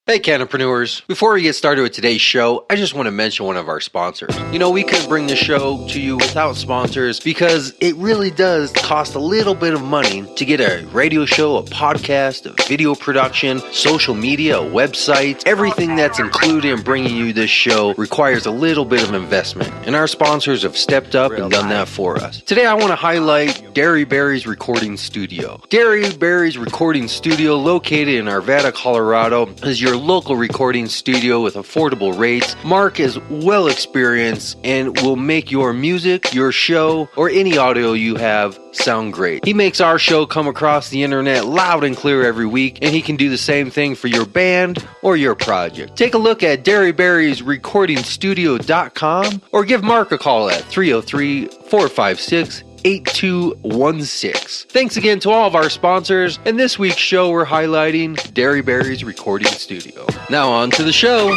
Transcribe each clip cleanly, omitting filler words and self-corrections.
Hey, Cannapreneurs. Before we get started with today's show, I just want to mention one of our sponsors. You know, we couldn't bring the show to you without sponsors because it really does cost a little bit of money to get a radio show, a podcast, a video production, social media, a website. Everything that's included in bringing you this show requires a little bit of investment, and our sponsors have stepped up and done that for us. Today, I want to highlight Dairy Berry's Recording Studio. Dairy Berry's Recording Studio, located in Arvada, Colorado, is your local recording studio with affordable rates. Mark is well experienced and will make your music, your show, or any audio you have sound great. He makes our show come across the internet loud and clear every week, and he can do the same thing for your band or your project. Take a look at dairyberriesrecordingstudio.com or give Mark a call at 303-456-8216. Thanks again to all of our sponsors, and this week's show we're highlighting Dairy Berry's Recording Studio. Now on to the show.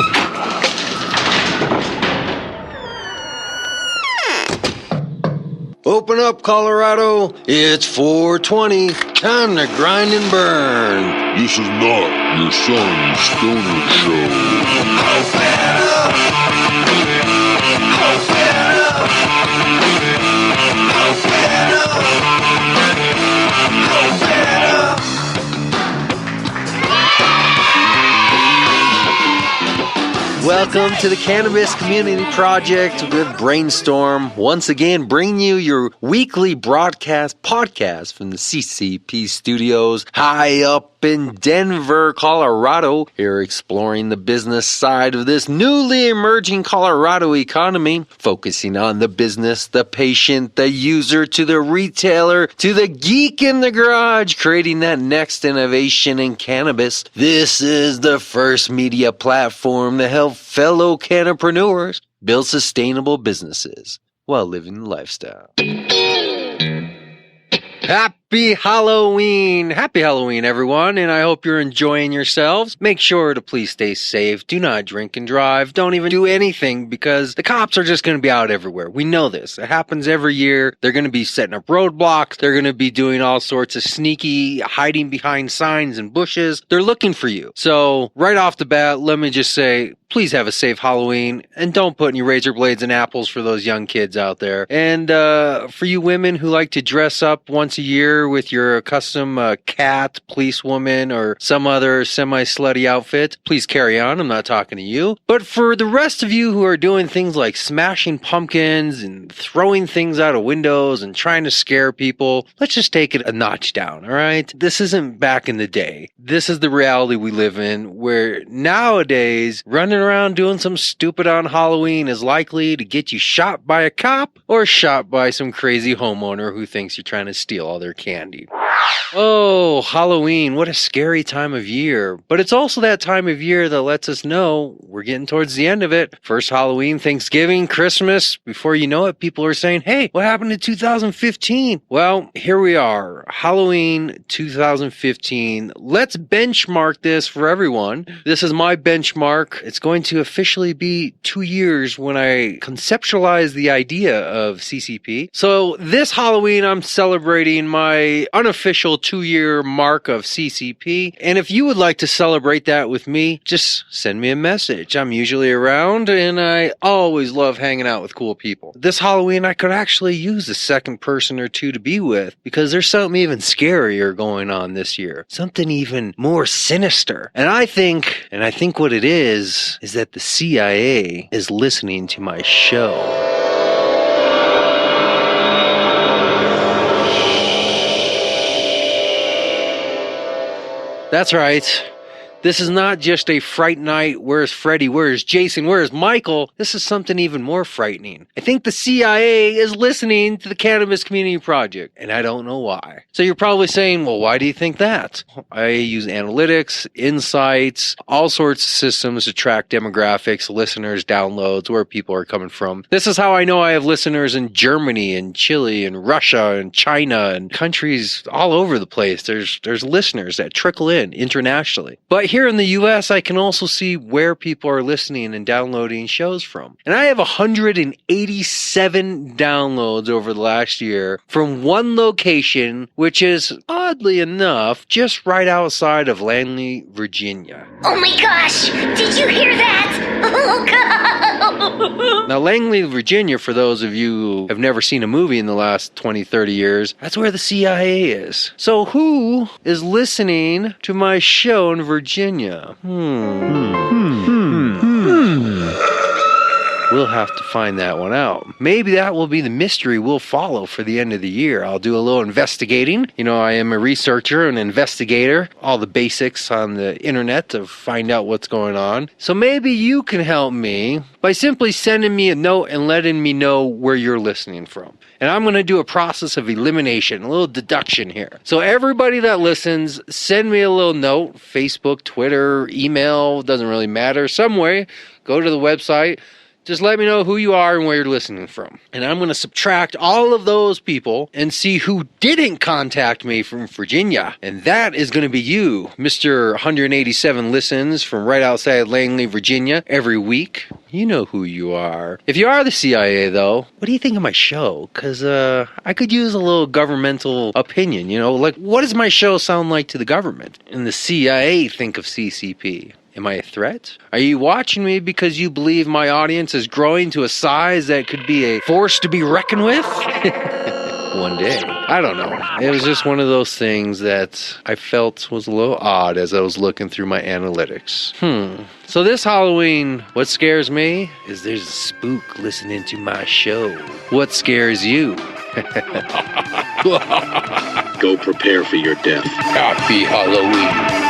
Open up, Colorado. It's 420. Time to grind and burn. This is not your son's stoner show. Welcome to the Cannabis Community Project with Brainstorm. Once again, bringing you your weekly podcast from the CCP studios high up in Denver, Colorado. Here exploring the business side of this newly emerging Colorado economy, focusing on the business, the patient, the user, to the retailer, to the geek in the garage, creating that next innovation in cannabis. This is the first media platform to help fellow cannapreneurs build sustainable businesses while living the lifestyle. Happy Halloween! Happy Halloween, everyone, and I hope you're enjoying yourselves. Make sure to please stay safe. Do not drink and drive. Don't even do anything because the cops are just going to be out everywhere. We know this. It happens every year. They're going to be setting up roadblocks. They're going to be doing all sorts of sneaky hiding behind signs and bushes. They're looking for you. So right off the bat, let me just say, please have a safe Halloween, and don't put any razor blades and apples for those young kids out there. And for you women who like to dress up once a year with your custom cat, policewoman, or some other semi-slutty outfit, please carry on. I'm not talking to you. But for the rest of you who are doing things like smashing pumpkins and throwing things out of windows and trying to scare people, let's just take it a notch down, all right? This isn't back in the day. This is the reality we live in, where nowadays, running around doing some stupid on Halloween is likely to get you shot by a cop or shot by some crazy homeowner who thinks you're trying to steal all their candy. Oh, Halloween, what a scary time of year. But it's also that time of year that lets us know we're getting towards the end of it. First Halloween, Thanksgiving, Christmas. Before you know it, people are saying, hey, what happened to 2015? Well, here we are, Halloween 2015. Let's benchmark this for everyone. This is my benchmark. It's going to officially be 2 years when I conceptualized the idea of CCP. So this Halloween, I'm celebrating my unofficial 2-year mark of CCP. And if you would like to celebrate that with me, just send me a message. I'm usually around, and I always love hanging out with cool people. This Halloween, I could actually use a second person or two to be with, because there's something even scarier going on this year. Something even more sinister. And I think what it is that the CIA is listening to my show. That's right. This is not just a Fright Night, where's Freddy, where's Jason, where's Michael? This is something even more frightening. I think the CIA is listening to the Cannabis Community Project, and I don't know why. So you're probably saying, well, why do you think that? I use analytics, insights, all sorts of systems to track demographics, listeners, downloads, where people are coming from. This is how I know I have listeners in Germany and Chile and Russia and China and countries all over the place. There's listeners that trickle in internationally. But here in the US, I can also see where people are listening and downloading shows from. And I have 187 downloads over the last year from one location, which is, oddly enough, just right outside of Langley, Virginia. Oh my gosh! Did you hear that? Oh god! Now, Langley, Virginia, for those of you who have never seen a movie in the last 20, 30 years, that's where the CIA is. So who is listening to my show in Virginia? We'll have to find that one out. Maybe that will be the mystery we'll follow for the end of the year. I'll do a little investigating. You know, I am a researcher, an investigator, all the basics on the internet to find out what's going on. So maybe you can help me by simply sending me a note and letting me know where you're listening from. And I'm going to do a process of elimination, a little deduction here. So everybody that listens, send me a little note, Facebook, Twitter, email, doesn't really matter, some way. Go to the website. Just let me know who you are and where you're listening from. And I'm going to subtract all of those people and see who didn't contact me from Virginia. And that is going to be you, Mr. 187 listens from right outside Langley, Virginia, every week. You know who you are. If you are the CIA, though, what do you think of my show? Because I could use a little governmental opinion, you know? Like, what does my show sound like to the government? And the CIA think of CCP. Am I a threat? Are you watching me because you believe my audience is growing to a size that could be a force to be reckoned with? One day. I don't know. It was just one of those things that I felt was a little odd as I was looking through my analytics. So this Halloween, what scares me is there's a spook listening to my show. What scares you? Go prepare for your death. Happy Halloween.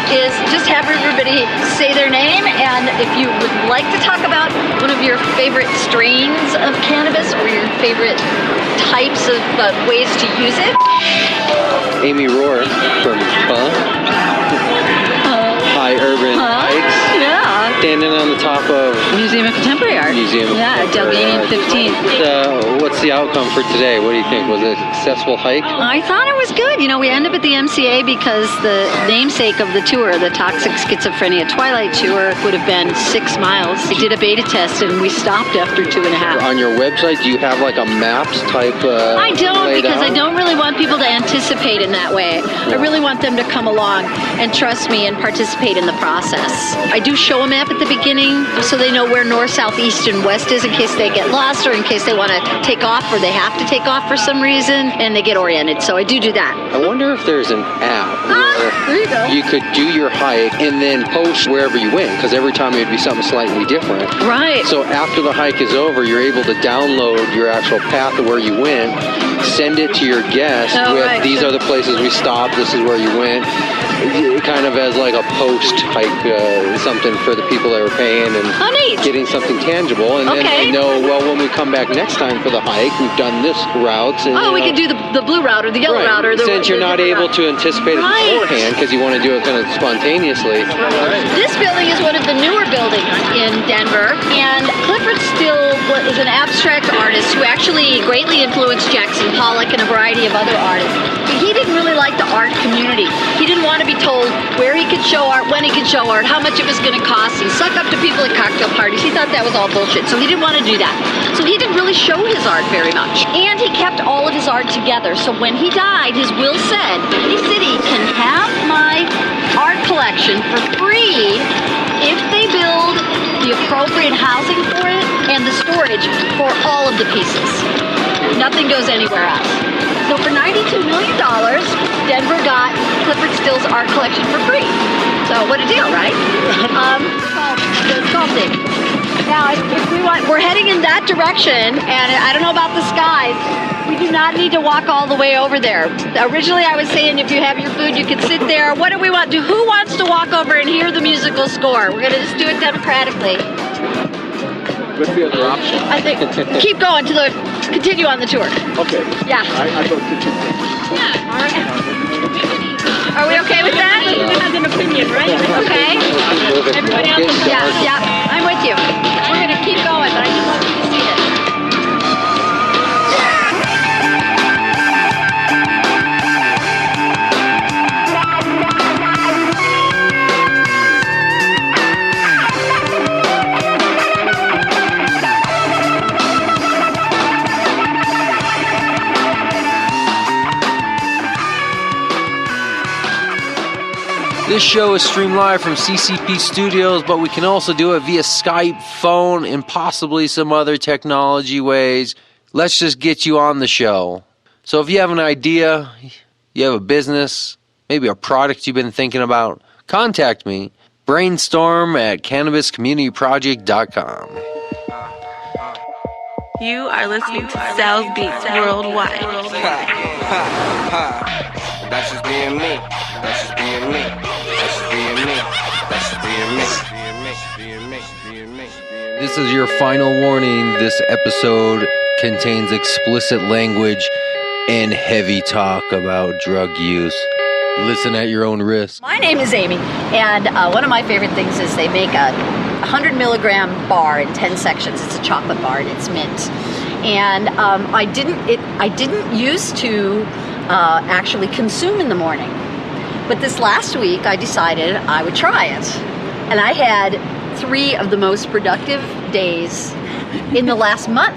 Is just have everybody say their name, and if you would like to talk about one of your favorite strains of cannabis or your favorite types of ways to use it. Amy Rohr from High Urban Heights. Yeah. Standing on the top of Museum of Contemporary Art. Museum of Delgany 15. What's the outcome for today? What do you think? Was it a successful hike? I thought it was good. You know, we ended up at the MCA because the namesake of the tour, the Toxic Schizophrenia Twilight Tour, would have been 6 miles. We did a beta test and we stopped after 2.5. On your website, do you have like a maps type? I don't, because I don't really want people to anticipate in that way. I really want them to come along and trust me and participate in the process. I do show a map at the beginning so they know where north, south, east, and west is in case they get lost or in case they want to take off or they have to take off for some reason and they get oriented. So I do that. I wonder if there's an app there you go. You could do your hike and then post wherever you went, because every time it would be something slightly different. Right. So after the hike is over, you're able to download your actual path of where you went, send it to your guest with these are the places we stopped, this is where you went. Kind of as like a post hike, something for the people that are paying and getting something tangible. And then they know, well, when we come back next time for the hike, we've done this route. And, we could do the blue route or the yellow route. Or since you're not able to anticipate it beforehand because you want to do it kind of spontaneously. This building is one of the newer buildings in Denver, and Clifford Still is an abstract artist who actually greatly influenced Jackson Pollock and a variety of other artists. But he didn't really like the art community. He didn't want to be told where he could show art, when he could show art, how much it was going to cost, and suck up to people at cocktail parties. He thought that was all bullshit, so he didn't want to do that. So he didn't really show his art very much. And he kept all of his art together. So when he died, his will said, any city can have my art collection for free if they build the appropriate housing for it and the storage for all of the pieces. Nothing goes anywhere else. So for $92 million, Denver got Clifford Still's art collection for free. So what a deal, right? It's sculpting. Now, if we want, we're heading in that direction, and I don't know about the skies. We do not need to walk all the way over there. Originally, I was saying if you have your food, you could sit there. What do we want? Who wants to walk over and hear the musical score? We're going to just do it democratically. What's the other option? I think keep going continue on the tour. Okay. Yeah. I go continue. Yeah. All right. Are we okay with that? Everyone has an opinion, right? Okay. Everybody else is Yeah, I'm with you. We're going to keep going, but I just want you to see it. This show is streamed live from CCP Studios, but we can also do it via Skype, phone, and possibly some other technology ways. Let's just get you on the show. So if you have an idea, you have a business, maybe a product you've been thinking about, contact me. Brainstorm at cannabiscommunityproject.com. You are listening to Sal's Beats Worldwide. That's just being me. That's just being me. That's just being me. That's just being me. This is your final warning. This episode contains explicit language and heavy talk about drug use. Listen at your own risk. My name is Amy, and one of my favorite things is they make a 100 milligram bar in 10 sections. It's a chocolate bar and it's mint. And I didn't used to actually consume in the morning. But this last week I decided I would try it. And I had 3 of the most productive days in the last month.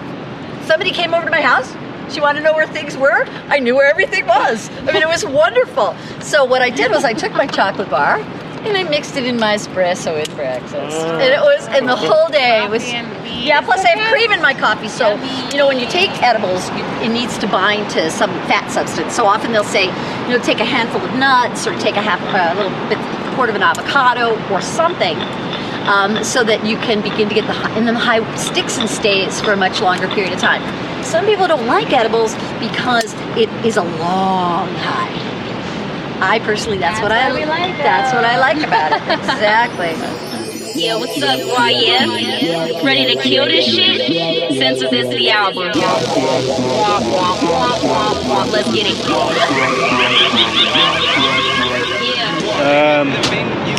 Somebody came over to my house. She wanted to know where things were. I knew where everything was. I mean, it was wonderful. So what I did was I took my chocolate bar and I mixed it in my espresso in breakfast. And the whole day was, yeah, plus I have cream in my coffee. So, you know, when you take edibles, it needs to bind to some fat substance. So often they'll say, you know, take a handful of nuts or take a little bit, quarter of an avocado or something. So that you can begin to get the high, and then the high sticks and stays for a much longer period of time. Some people don't like edibles because it is a long high. I personally, that's what I like about it. Exactly. Yeah, what's up, boy? Yeah? Ready to kill this shit? Censor this the album. Let's get it.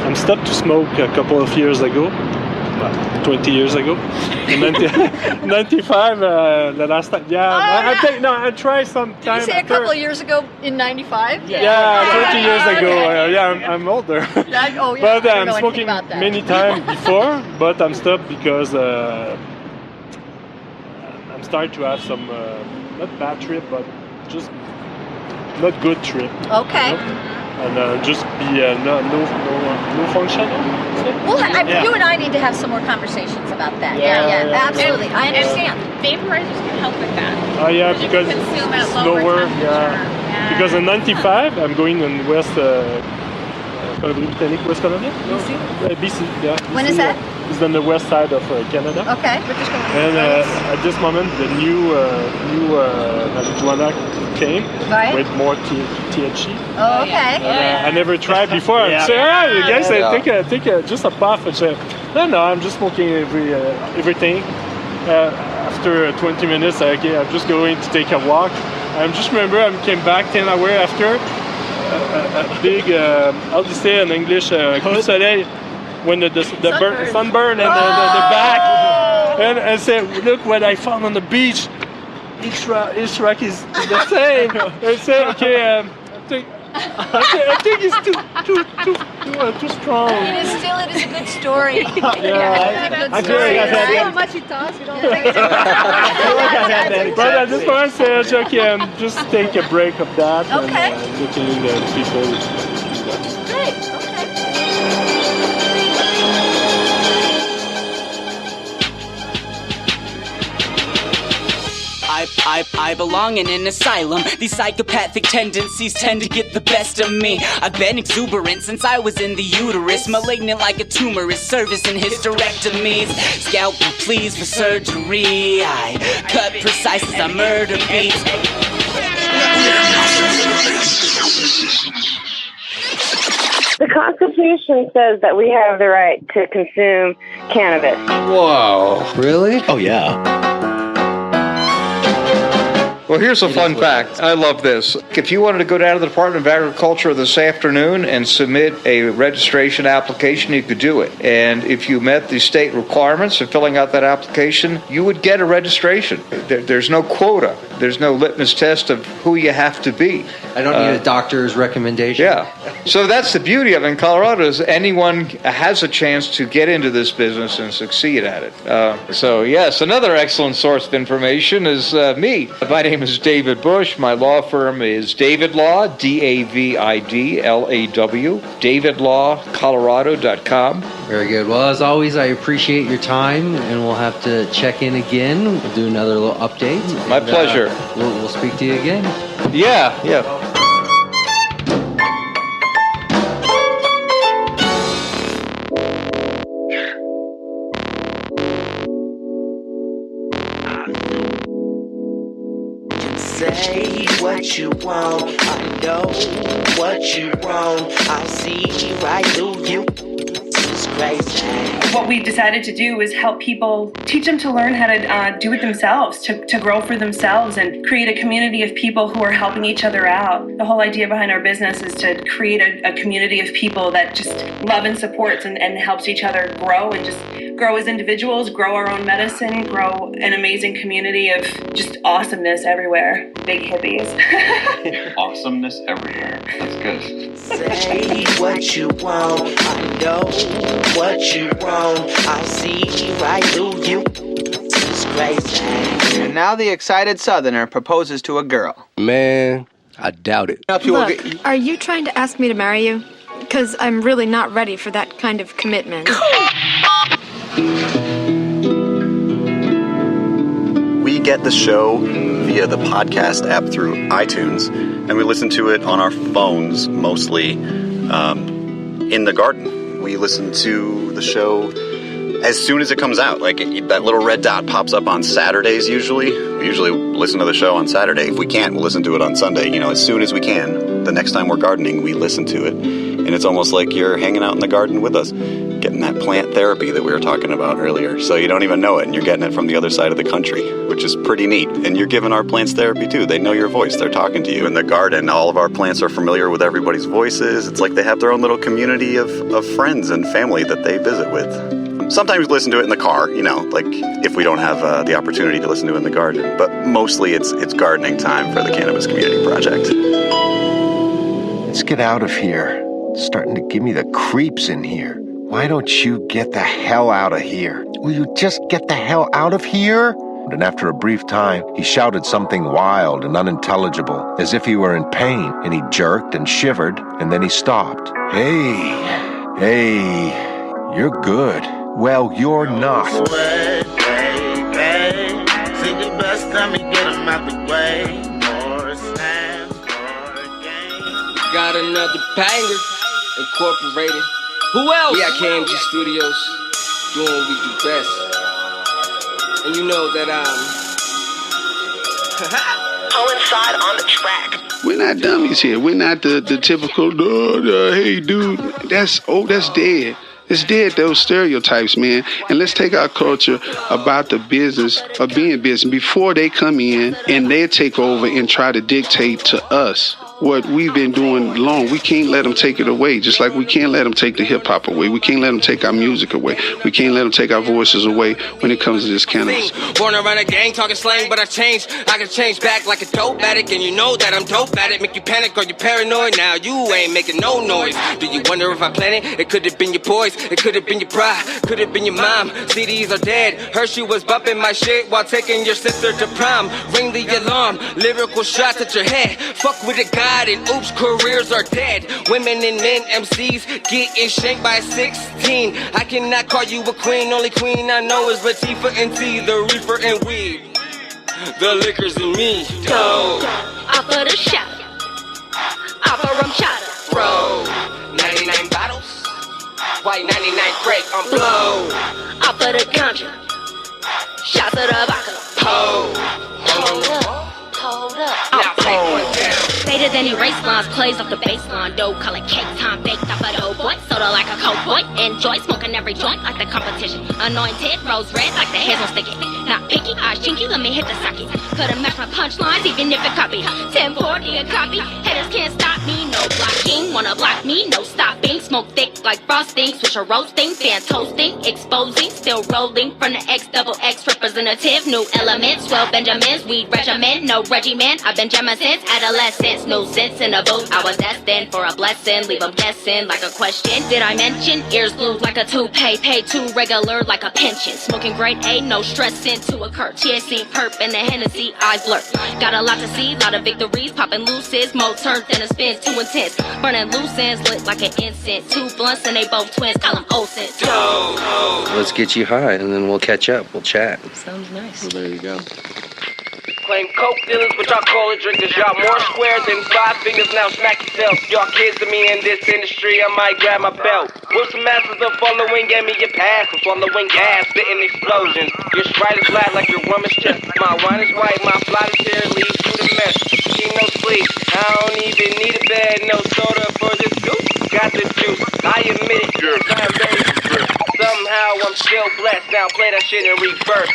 I'm stopped to smoke a couple of years ago, 20 years ago. In 95, the last time. Yeah, I tried some time. Did you say a couple of years ago in 95? Yeah, 20 years ago. I'm older. But I'm smoking many times before, but I'm stopped because I'm starting to have some, not bad trip, but just not good trip. Okay. You know? And just be no functional. Well, you and I need to have some more conversations about that. Yeah, absolutely. I understand. Vaporizers can help with that. Oh yeah, because you can consume at it's lower lower. temperature. Yeah. Because in 95, I'm going in West Colombie-Britannique, West Colombia. BC. Yeah. BC, When is that? It's on the west side of Canada. Okay, British Columbia. And at this moment, the new marijuana came with more THC. Oh, okay. And I never tried before. I say, you guys, take just a puff. And say, no, I'm just smoking everything. After 20 minutes, I'm just going to take a walk. I just remember I came back 10 hours after. A big, how do you say in English, coup de soleil, when the sunburn and the back. And I said, look what I found on the beach. Each rock is the same. I said, okay, I think it's too strong. It is a good story. I feel like I've had how much it does. But at this point, I said, okay, just take a break of that. Okay. And looking at people. Great. Okay. I belong in an asylum. These psychopathic tendencies tend to get the best of me. I've been exuberant since I was in the uterus, malignant like a tumor is service in hysterectomies. Scalpel please for surgery. I cut precise as I murder beats. The Constitution says that we have the right to consume cannabis. Whoa, really? Oh, yeah. Well, here's a fun fact. I love this. If you wanted to go down to the Department of Agriculture this afternoon and submit a registration application, you could do it. And if you met the state requirements of filling out that application, you would get a registration. There's no quota. There's no litmus test of who you have to be. I don't need a doctor's recommendation. Yeah. So that's the beauty of it in Colorado is anyone has a chance to get into this business and succeed at it. So, yes, another excellent source of information is me. My name is David Bush. My law firm is David Law, DAVIDLAW, davidlawcolorado.com. Very good. Well, as always, I appreciate your time, and we'll have to check in again. We'll do another little update. My pleasure. We'll speak to you again. Yeah. Say what you want, I know what you want, I'll see right through you. It's crazy. What we decided to do is help people, teach them to learn how to do it themselves, to grow for themselves and create a community of people who are helping each other out. The whole idea behind our business is to create a community of people that just love and supports and helps each other grow and just grow as individuals, grow our own medicine, grow an amazing community of just awesomeness everywhere. Big hippies. Awesomeness everywhere. That's good. Say what you want, I know what you want, I'll see right through you. It's crazy. And now the excited Southerner proposes to a girl. Man, I doubt it. Look, are you trying to ask me to marry you? Because I'm really not ready for that kind of commitment. We get the show via the podcast app through iTunes, and we listen to it on our phones, mostly in the garden. We listen to the show as soon as it comes out. Like, that little red dot pops up on Saturdays usually. We usually listen to the show on Saturday. If we can't, we'll listen to it on Sunday. You know, as soon as we can. The next time we're gardening, we listen to it. And it's almost like you're hanging out in the garden with us, getting that plant therapy that we were talking about earlier. So you don't even know it, and you're getting it from the other side of the country, which is pretty neat. And you're giving our plants therapy too. They know your voice. They're talking to you. In the garden, all of our plants are familiar with everybody's voices. It's like they have their own little community of friends and family that they visit with. Sometimes we listen to it in the car, you know, like if we don't have the opportunity to listen to it in the garden. But mostly it's gardening time for the Cannabis Community Project. Let's get out of here. It's starting to give me the creeps in here. Why don't you get the hell out of here? Will you just get the hell out of here? And after a brief time, he shouted something wild and unintelligible, as if he were in pain, and he jerked and shivered, and then he stopped. Hey, you're good. Well, you're not. Got another banger, Incorporated. Who else? We at KMG Studios, doing what we do best. And you know that Coincide on the track. We're not dummies here. We're not the typical, hey, dude. That's dead. It's dead, those stereotypes, man. And let's take our culture about the business of being business before they come in and they take over and try to dictate to us what we've been doing long. We can't let them take it away, just like we can't let them take the hip-hop away. We can't let them take our music away. We can't let them take our voices away when it comes to this cannabis. Born around a gang, talking slang, but I changed. I can change back like a dope addict, and you know that I'm dope at it. Make you panic or you paranoid, now you ain't making no noise. Do you wonder if I planned it? It could have been your boys, it could have been your bride, could have been your mom. CDs are dead, Hershey was bumping my shit while taking your sister to prom. Ring the alarm, lyrical shots at your head. Fuck with a god and oops, careers are dead. Women and men, MCs, getting shanked by 16. I cannot call you a queen, only queen I know is Latifah and T, the reefer and weed. The liquor's in me. Go, offer the shot, offer rum chata. Bro, 99 bottles, white 99 crack, I'm blow. Offer the ganja, shots of the vodka. Hold up, now take one down. Faded than erase lines, plays off the baseline. Dope, call it cake time, baked off of the old boy. So soda like a cold boy. Enjoy smoking every joint like the competition. Anointed, rose red like the hairs on sticky. Not picky, eyes chinky, let me hit the sucky. Couldn't match my punchlines even if it copy. 1040 a copy, haters can't stop me. No blocking, wanna block me, no stopping. Smoke thick like frosting, switch a roasting, fan toasting, exposing, still rolling from the XXX representative. New elements, 12 Benjamins, weed regimen, no regiment. I've been jamming since adolescence, no sense in a boot. I was destined for a blessing, leave them guessing like a question. Did I mention ears glued like a toupee, pay too regular like a pension? Smoking grade A, no stressing to occur. THC, perp, and the Hennessy, eyes blur. Got a lot to see, lot of victories, popping looses, more turns than a spins, too intense. Burning loose ends, lit like an incense. Two blunts and they both twins, call them Olsen. Let's get you high, and then we'll catch up. We'll chat. Sounds nice. Well, there you go. Claim coke dealers, but y'all cola drinkers. Y'all more square than 5 fingers, now smack yourself. Y'all kids to me in this industry, I might grab my belt. With some masters of following, gave me your pass. I'm following gas, spitting explosions. Your Sprite is flat like your woman's chest. My wine is white, my flight is here, leaves to the mess. Need no sleep, I don't even need a bed. No soda for this goose, got the juice. I admit it, I'm very stressed. Somehow I'm still blessed, now play that shit in reverse.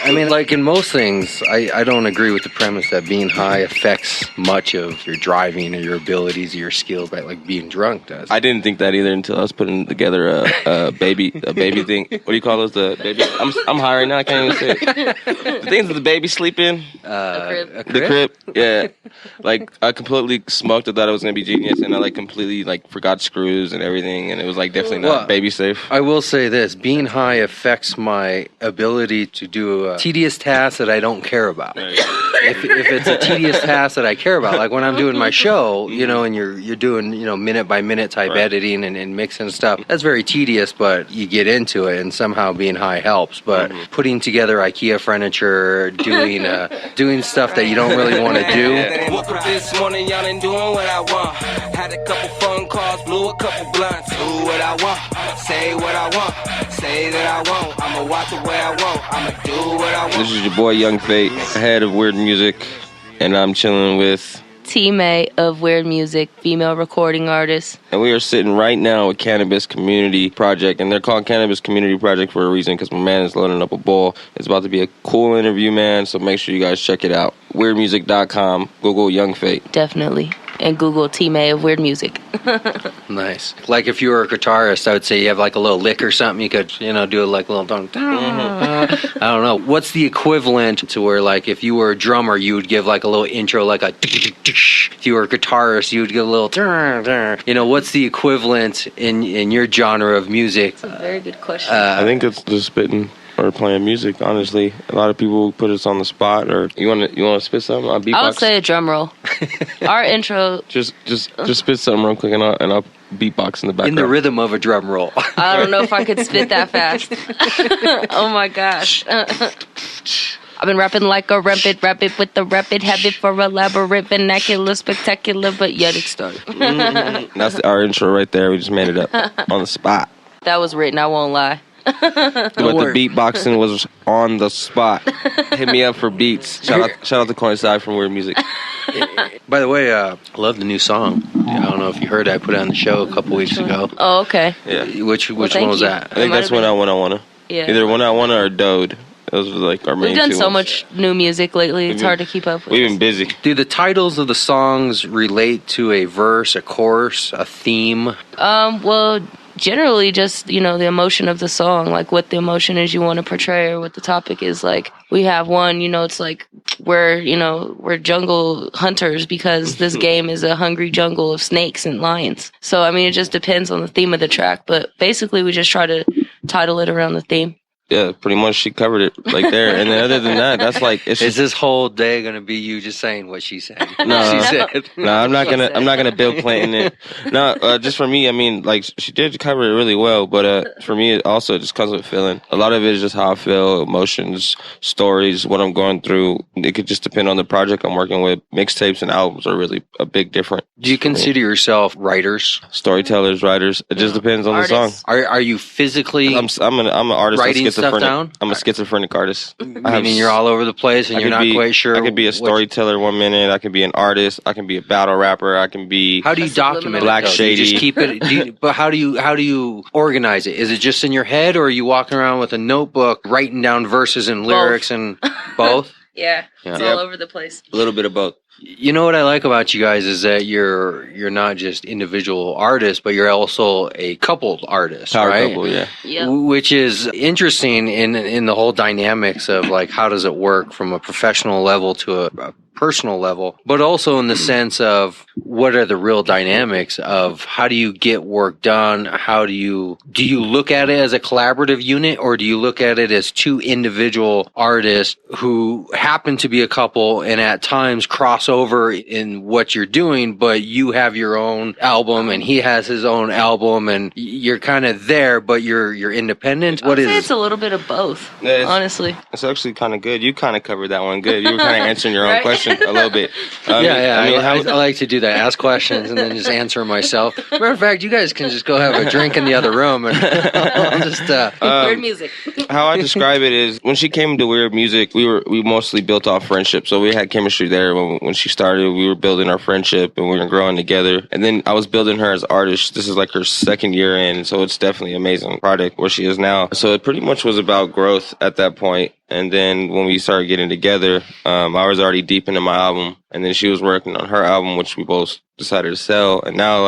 I mean, like in most things, I don't agree with the premise that being high affects much of your driving or your abilities or your skills, right? Like being drunk does. I didn't think that either until I was putting together a baby thing. What do you call those? The baby? I'm high right now. I can't even say it. The things that the baby sleep in. A crib? The crib. Yeah. Like I completely smoked. I thought it was gonna be genius, and I like completely like forgot screws and everything, and it was like definitely not baby safe. I will say this: being high affects my ability to do a tedious task that I don't care about. Right. If it's a tedious task that I care about, like when I'm doing my show, you know, and you're doing, you know, minute by minute type editing and mixing stuff, that's very tedious, but you get into it, and somehow being high helps. But putting together IKEA furniture, doing stuff that you don't really want to do. Woke up this morning, y'all ain't doing what I want. Had a couple phone calls, blew a couple blunts. Do what I want, say what I want, say that I won't. I'ma watch the way I want, I'ma do what I want. This is your boy Young Fate, head of Weird Music, and I'm chilling with T-May of Weird Music, female recording artist. And we are sitting right now with Cannabis Community Project, and they're called Cannabis Community Project for a reason, because my man is loading up a bowl. It's about to be a cool interview, man, so make sure you guys check it out. WeirdMusic.com, Google Young Fate. Definitely. And Google T-May of Weird Music. Nice. Like if you were a guitarist, I would say you have like a little lick or something. You could, you know, do like a little I don't know. What's the equivalent to where like if you were a drummer, you would give like a little intro, like a if you were a guitarist, you would give a little you know, what's the equivalent in your genre of music? That's a very good question. I think it's just spitting or playing music, honestly. A lot of people put us on the spot, or you want to spit something on beatbox? I would say a drum roll. Our intro. Just spit something real quick, and I'll beatbox in the background. In the rhythm of a drum roll. I don't know if I could spit that fast. Oh my gosh. I've been rapping like a rapid with the rapid habit for elaborate vernacular, spectacular, but yet it started. That's our intro right there. We just made it up on the spot. That was written, I won't lie. But the beatboxing was on the spot. Hit me up for beats. Shout out to Coincide from Weird Music. By the way, I love the new song. I don't know if you heard it. I put it on the show a couple weeks ago. Oh, okay. Yeah. Which one was that? I think that's When I Wanna. Yeah. Either When I Wanna or Dode. Those were like our main We've done two so ones. much new music lately. It's hard to keep up with. We've been busy. Do the titles of the songs relate to a verse, a chorus, a theme? Well, generally just, you know, the emotion of the song, like what the emotion is you want to portray or what the topic is. Like we have one, you know, it's like we're jungle hunters because this game is a hungry jungle of snakes and lions. So, I mean, it just depends on the theme of the track. But basically we just try to title it around the theme. Yeah, pretty much she covered it like there. And then other than that, that's like it's Is just, this whole day gonna be you just saying what she said? No. She said. no, I'm not gonna Bill Clinton it. No, just for me, I mean, like she did cover it really well, but for me, it also just comes with feeling. A lot of it is just how I feel, emotions, stories, what I'm going through. It could just depend on the project I'm working with. Mixtapes and albums are really a big difference. Do you consider yourself writers, storytellers, writers? It just depends on the song. Are you physically? I'm an artist. Writing I'm stuff down? I'm a schizophrenic artist. Meaning you're all over the place and you're not quite sure. I could be a storyteller 1 minute. I can be an artist. I can be a battle rapper. I can be. How do you document Black it? Though? Shady? Do you just keep it. But how do you organize it? Is it just in your head, or are you walking around with a notebook writing down verses and lyrics and both? Yeah, Yeah. it's all over the place. A little bit of both. You know what I like about you guys is that you're not just individual artists, but you're also a coupled artist, Power right? couple, yeah. Which is interesting in the whole dynamics of like how does it work from a professional level to a personal level, but also in the sense of what are the real dynamics of how do you get work done? How do you look at it as a collaborative unit, or do you look at it as two individual artists who happen to be a couple and at times cross over in what you're doing, but you have your own album and he has his own album and you're kind of there, but you're independent? What I'd is say it's a little bit of both, Yeah, honestly. It's actually kind of good. You kind of covered that one good. You were kind of answering your own Right? question a little bit. I like to do that. Ask questions and then just answer them myself. Matter of fact, you guys can just go have a drink in the other room and I'll just Weird music. How I describe it is when she came to Weird Music, we mostly built off friendship. So we had chemistry there when she started. We were building our friendship and we were growing together. And then I was building her as an artist. This is like her second year in, so it's definitely an amazing product where she is now. So it pretty much was about growth at that point. And then when we started getting together, I was already deep into my album. And then she was working on her album, which we both decided to sell. And now,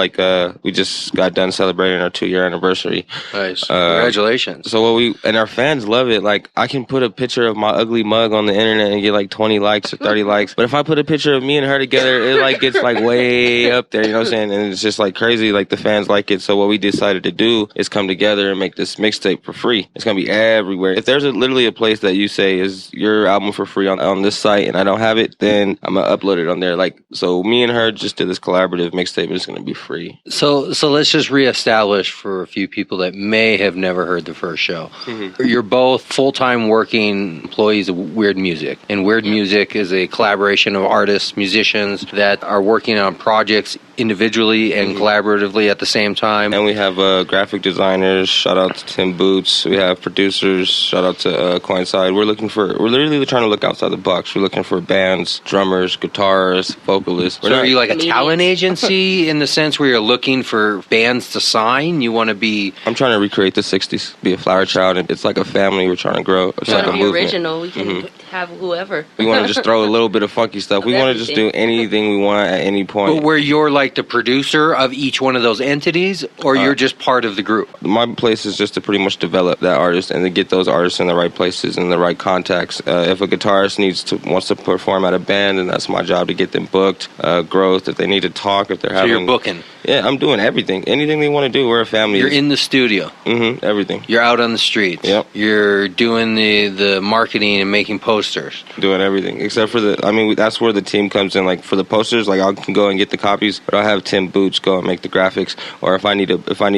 we just got done celebrating our 2-year anniversary. Nice. Congratulations. So and our fans love it. Like, I can put a picture of my ugly mug on the internet and get like 20 likes or 30 likes. But if I put a picture of me and her together, it gets way up there, you know what I'm saying? And it's just crazy. The fans like it. So what we decided to do is come together and make this mixtape for free. It's going to be everywhere. If there's literally a place that you say is your album for free on this site and I don't have it, then I'm going to upload it on there. So me and her just did this collaborative mixtape and it's going to be free. So let's just reestablish for a few people that may have never heard the first show. Mm-hmm. You're both full-time working employees of Weird Music. And Weird Music is a collaboration of artists, musicians that are working on projects individually and collaboratively at the same time. And we have graphic designers. Shout out to Tim Boots. We have producers. Shout out to Coincide. We're literally trying to look outside the box. We're looking for bands, drummers, guitarists, vocalists. So are you like a talent agency in the sense where you're looking for bands to sign? You want to be... I'm trying to recreate the 60s, be a flower child. And it's like a family we're trying to grow. It's like a movement. Original. We can have whoever. We want to just throw a little bit of funky stuff. We want to just do anything we want at any point. But where you're like the producer of each one of those entities, or you're just part of the group? My place is just to pretty much develop that artist and to get those artists in the right places and the right contacts. If a guitarist wants to perform at a band, then that's my job to get them booked. Growth, if they need to talk, if they're having... So you're booking? Yeah, I'm doing everything. Anything they want to do, we're a family. You're in the studio? Mm-hmm, everything. You're out on the streets? Yep. You're doing the marketing and making posters? Doing everything, except for that's where the team comes in. Like, for the posters, I can go and get the copies, but I'll have Tim Boots go and make the graphics. Or if I need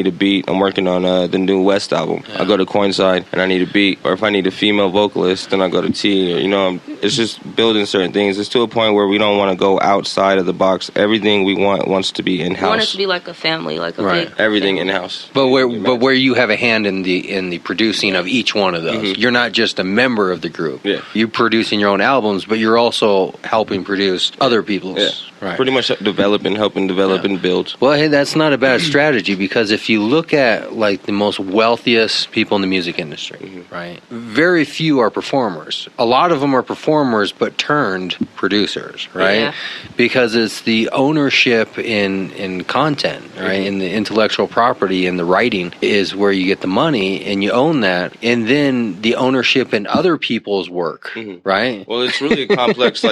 a beat, I'm working on the new West album. Yeah. I go to Coincide and I need a beat. Or if I need a female vocalist, then I go to T. Or, it's just building certain things. It's to a point where we don't want to go outside of the box. Everything we wants to be in-house. We want it to be like a family, like a big everything in-house. But where you have a hand in the producing of each one of those. You're not just a member of the group. Yeah. You're producing your own albums, but you're also helping produce other people's. Yeah. Right. Pretty much helping develop and build. Well, hey, that's not a bad strategy, because if you look at the most wealthiest people in the music industry, right? Very few are performers. A lot of them are performers but turned producers, right? Yeah. Because it's the ownership in content, right? In the intellectual property and the writing is where you get the money and you own that. And then the ownership in other people's work, right? Well, it's really complex.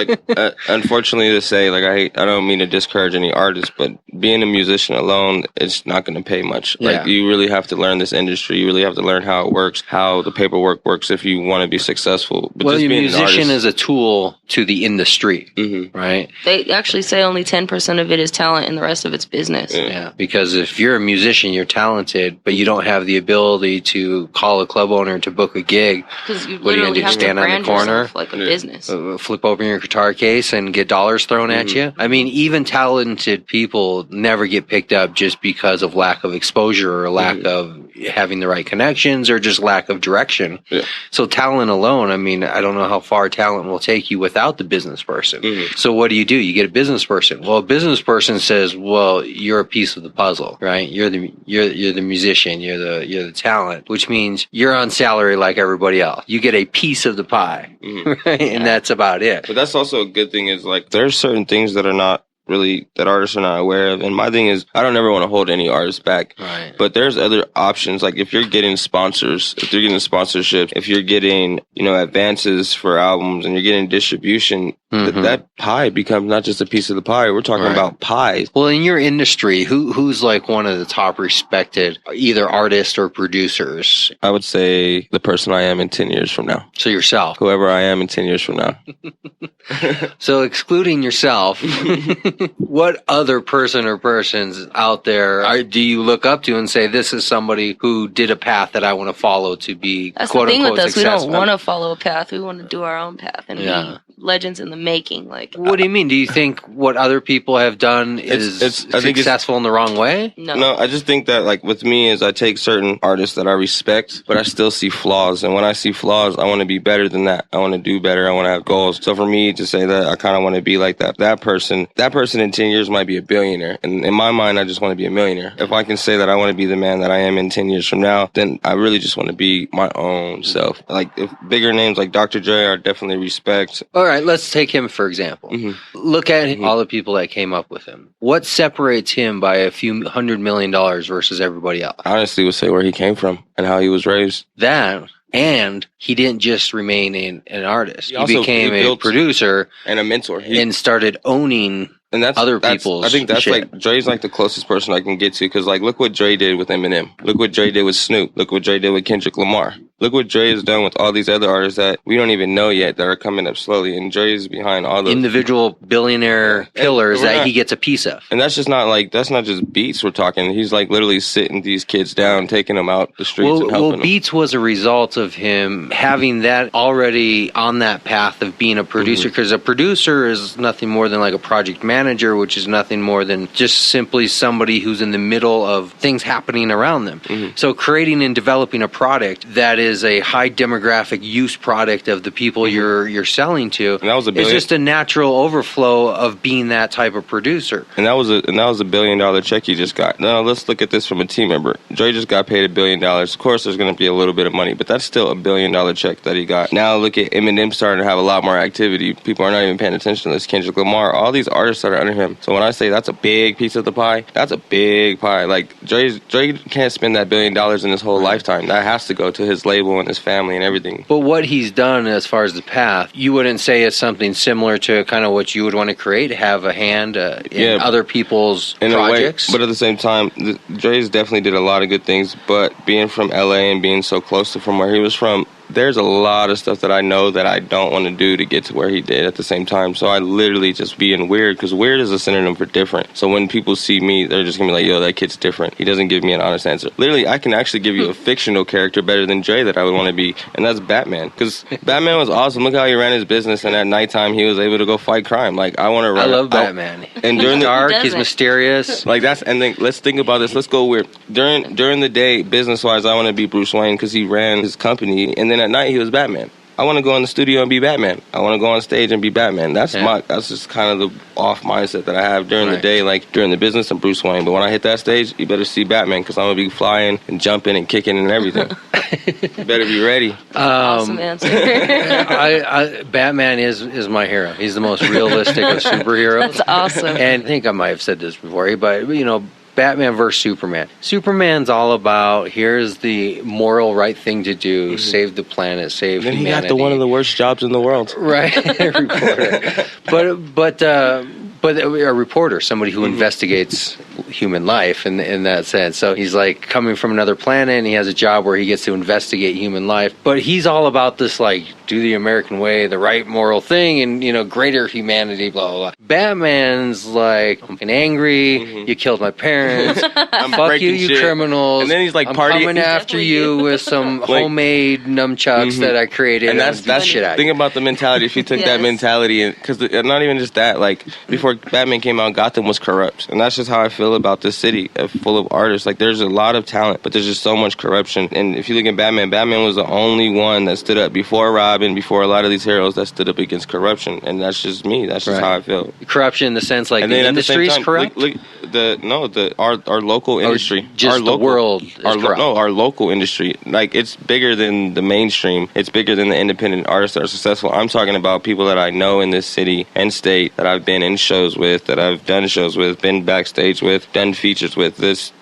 Unfortunately to say, I don't mean to discourage any artists, but being a musician alone, it's not going to pay much. Yeah. Like, you really have to learn this industry. You really have to learn how it works, how the paperwork works if you want to be successful. But Well, just your being an musician artist, is a tool to the industry, right? They actually say only 10% of it is talent and the rest of it's business. Yeah, because if you're a musician, you're talented, but you don't have the ability to call a club owner to book a gig. Because you What are you literally gonna do? have to Stand on the brand corner, yourself like a business. flip open your guitar case, and get dollars thrown at you? I mean, even talented people never get picked up just because of lack of exposure or lack of having the right connections or just lack of direction. So talent alone, I mean, I don't know how far talent will take you without the business person. So what do? You get a business person. Well, a business person says, "Well, you're a piece of the puzzle, right? You're the musician, you're the talent, which means you're on salary like everybody else. You get a piece of the pie, right? And that's about it." But that's also a good thing is, like, there's certain things that are not really, that artists are not aware of. And my thing is, I don't ever want to hold any artist back. Right. But there's other options. Like, if you're getting sponsors, if you're getting sponsorships, if you're getting, advances for albums and you're getting distribution, that pie becomes not just a piece of the pie. We're talking about pies. Well, in your industry, who's like one of the top respected either artists or producers? I would say the person I am in 10 years from now. So yourself. Whoever I am in 10 years from now. So excluding yourself, what other person or persons out there do you look up to and say, this is somebody who did a path that I want to follow to be That's quote the thing unquote with us. successful? We don't want to follow a path. We want to do our own path and be legends in the making. Like, what do you mean? Do you think what other people have done is successful in the wrong way? No, I just think that, like, with me is I take certain artists that I respect, but I still see flaws. And when I see flaws, I want to be better than that. I want to do better. I want to have goals. So for me to say that, I kind of want to be like that. That person in 10 years might be a billionaire. And in my mind, I just want to be a millionaire. If I can say that I want to be the man that I am in 10 years from now, then I really just want to be my own self. Like, if bigger names like Dr. Dre, I definitely respect. All right, let's take him for example. Look at all the people that came up with him. What separates him by a few $100 million versus everybody else? I honestly would say where he came from and how he was raised. That, and he didn't just remain an artist. He also became a producer and a mentor and started owning other people's I think that's shit. like, Dre's like the closest person I can get to, because, like, look what Dre did with Eminem. Look what Dre did with Snoop. Look what Dre did with Kendrick Lamar. Look what Dre has done with all these other artists that we don't even know yet that are coming up slowly. And Dre is behind all those individual billionaire pillars that he gets a piece of. And that's just not like, that's not just beats we're talking. He's like literally sitting these kids down, taking them out the streets and helping them. Beats was a result of him having that already on that path of being a producer, because a producer is nothing more than like a project manager, which is nothing more than just simply somebody who's in the middle of things happening around them. So creating and developing a product that is a high demographic use product of the people you're selling to, and that was it's just a natural overflow of being that type of producer. And that was a $1 billion check he just got. Now let's look at this from a team member. Dre just got paid $1 billion. Of course, there's going to be a little bit of money, but that's still $1 billion check that he got. Now look at Eminem starting to have a lot more activity. People are not even paying attention to this. Kendrick Lamar, all these artists that are under him. So when I say that's a big piece of the pie, that's a big pie. Like, Dre can't spend that $1 billion in his whole lifetime. That has to go to his label and his family and everything. But what he's done as far as the path, you wouldn't say it's something similar to kind of what you would want to create, have a hand in other people's projects? But at the same time, Dre's definitely did a lot of good things, but being from LA and being so close to from where he was from, there's a lot of stuff that I know that I don't want to do to get to where he did at the same time. So I literally just being weird, because weird is a synonym for different. So when people see me, they're just going to be like, yo, that kid's different. He doesn't give me an honest answer. Literally, I can actually give you a fictional character better than Dre that I would want to be, and that's Batman. Because Batman was awesome. Look how he ran his business, and at nighttime, he was able to go fight crime. Like, I want to run. I love Batman. And during the dark, he's mysterious. Like, and then let's think about this. Let's go weird. During the day, business-wise, I want to be Bruce Wayne because he ran his company, and then at night, he was Batman. I want to go in the studio and be Batman. I want to go on stage and be Batman. That's just kind of the off mindset that I have during the day. Like, during the business, I'm Bruce Wayne. But when I hit that stage, you better see Batman, because I'm going to be flying and jumping and kicking and everything. You better be ready. Awesome answer. Batman is my hero. He's the most realistic of superheroes. That's awesome. And I think I might have said this before, but, Batman versus Superman. Superman's all about, here's the moral right thing to do, save the planet, save humanity. He got one of the worst jobs in the world. Right, reporter. But But a reporter, somebody who investigates human life in that sense. So he's like coming from another planet, and he has a job where he gets to investigate human life. But he's all about this, like, do the American way, the right moral thing, and, you know, greater humanity, blah, blah, blah. Batman's like, I'm angry, you killed my parents, fuck you, you criminals. And then he's like, I'm party. coming after you with some homemade nunchucks that I created. And that's shit out. Think about the mentality. If you took that mentality, because not even just that, like, before Batman came out, Gotham was corrupt. And that's just how I feel about this city full of artists. Like, there's a lot of talent, but there's just so much corruption. And if you look at Batman, Batman was the only one that stood up before Robin, before a lot of these heroes that stood up against corruption. And that's just me. That's just how I feel. Corruption in the sense, like, and the then industry is corrupt? Our local industry. Just our the local, world is corrupt. No, our local industry. Like, it's bigger than the mainstream. It's bigger than the independent artists that are successful. I'm talking about people that I know in this city and state, that I've been in shows with, that I've done shows with, been backstage with, done features with. This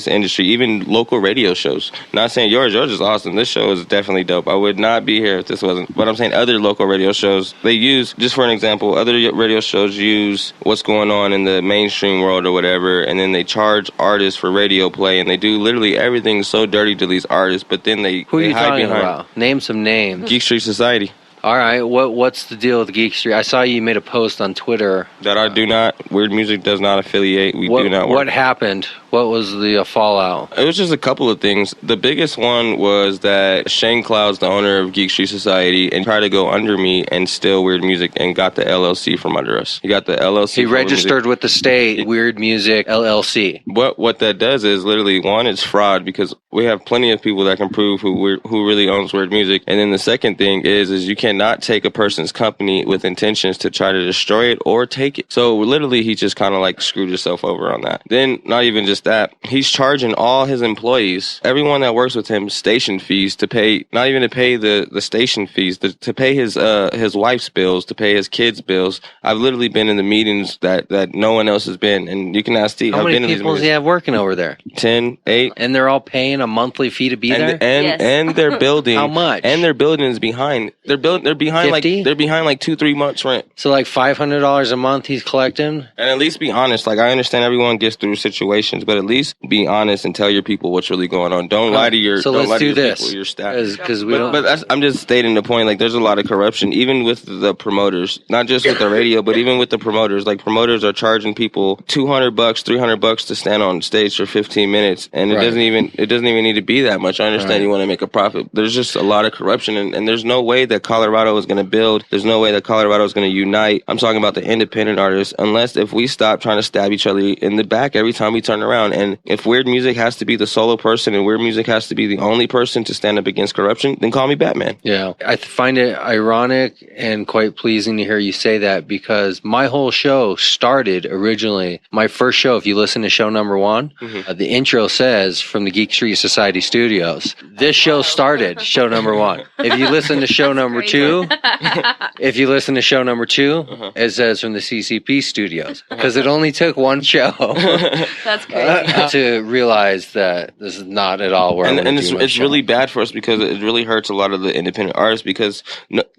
industry, even local radio shows. Not saying yours is awesome. This show is definitely dope. I would not be here if this wasn't. But I'm saying other local radio shows, they use, just for an example, other radio shows use what's going on in the mainstream world or whatever, and then they charge artists for radio play, and they do literally everything so dirty to these artists, but then they Who are you hide talking behind about? Name some names. Geek Street Society. All right, what's the deal with Geek Street? I saw you made a post on Twitter. That I do not, Weird Music does not affiliate. We do not work. What happened? What was the fallout? It was just a couple of things. The biggest one was that Shane Cloud's the owner of Geek Street Society and tried to go under me and steal Weird Music and got the LLC from under us. He got the LLC. He registered with the state, Weird Music LLC. What that does is literally, one, it's fraud, because we have plenty of people that can prove who really owns Weird Music. And then the second thing is you cannot take a person's company with intentions to try to destroy it or take it. So literally, he just kind of like screwed himself over on that. Then not even just that, he's charging all his employees, everyone that works with him, station fees to pay, not even to pay the station fees, to pay his wife's bills, to pay his kids' bills. I've literally been in the meetings that no one else has been, and you can ask Steve. How many people does he have working over there? 10, 8. And they're all paying a monthly fee to be there? And they're building. How much? And their building is behind. They're behind 50? they're behind like 2-3 months rent. So like $500 a month he's collecting? And at least be honest. Like, I understand everyone gets through situations, but at least be honest and tell your people what's really going on. Don't lie to your. So don't let's lie do to your this. People, your staff. Because we don't. But I'm just stating the point. Like, there's a lot of corruption, even with the promoters. Not just with the radio, but even with the promoters. Like, promoters are charging people $200, $300 to stand on stage for 15 minutes, and it doesn't even need to be that much. I understand you want to make a profit. There's just a lot of corruption, and there's no way that Colorado is going to build. There's no way that Colorado is going to unite. I'm talking about the independent artists. Unless if we stop trying to stab each other in the back every time we turn around, and if Weird Music has to be the solo person and Weird Music has to be the only person to stand up against corruption, then call me Batman. Yeah. I find it ironic and quite pleasing to hear you say that, because my whole show started originally, my first show, if you listen to show number 1, the intro says from the Geek Street Society Studios. This show started show number 1. If you listen to show number 2, it says from the CCP Studios, because it only took one show. That's crazy. To realize that this is not at all where and it's really bad for us, because it really hurts a lot of the independent artists, because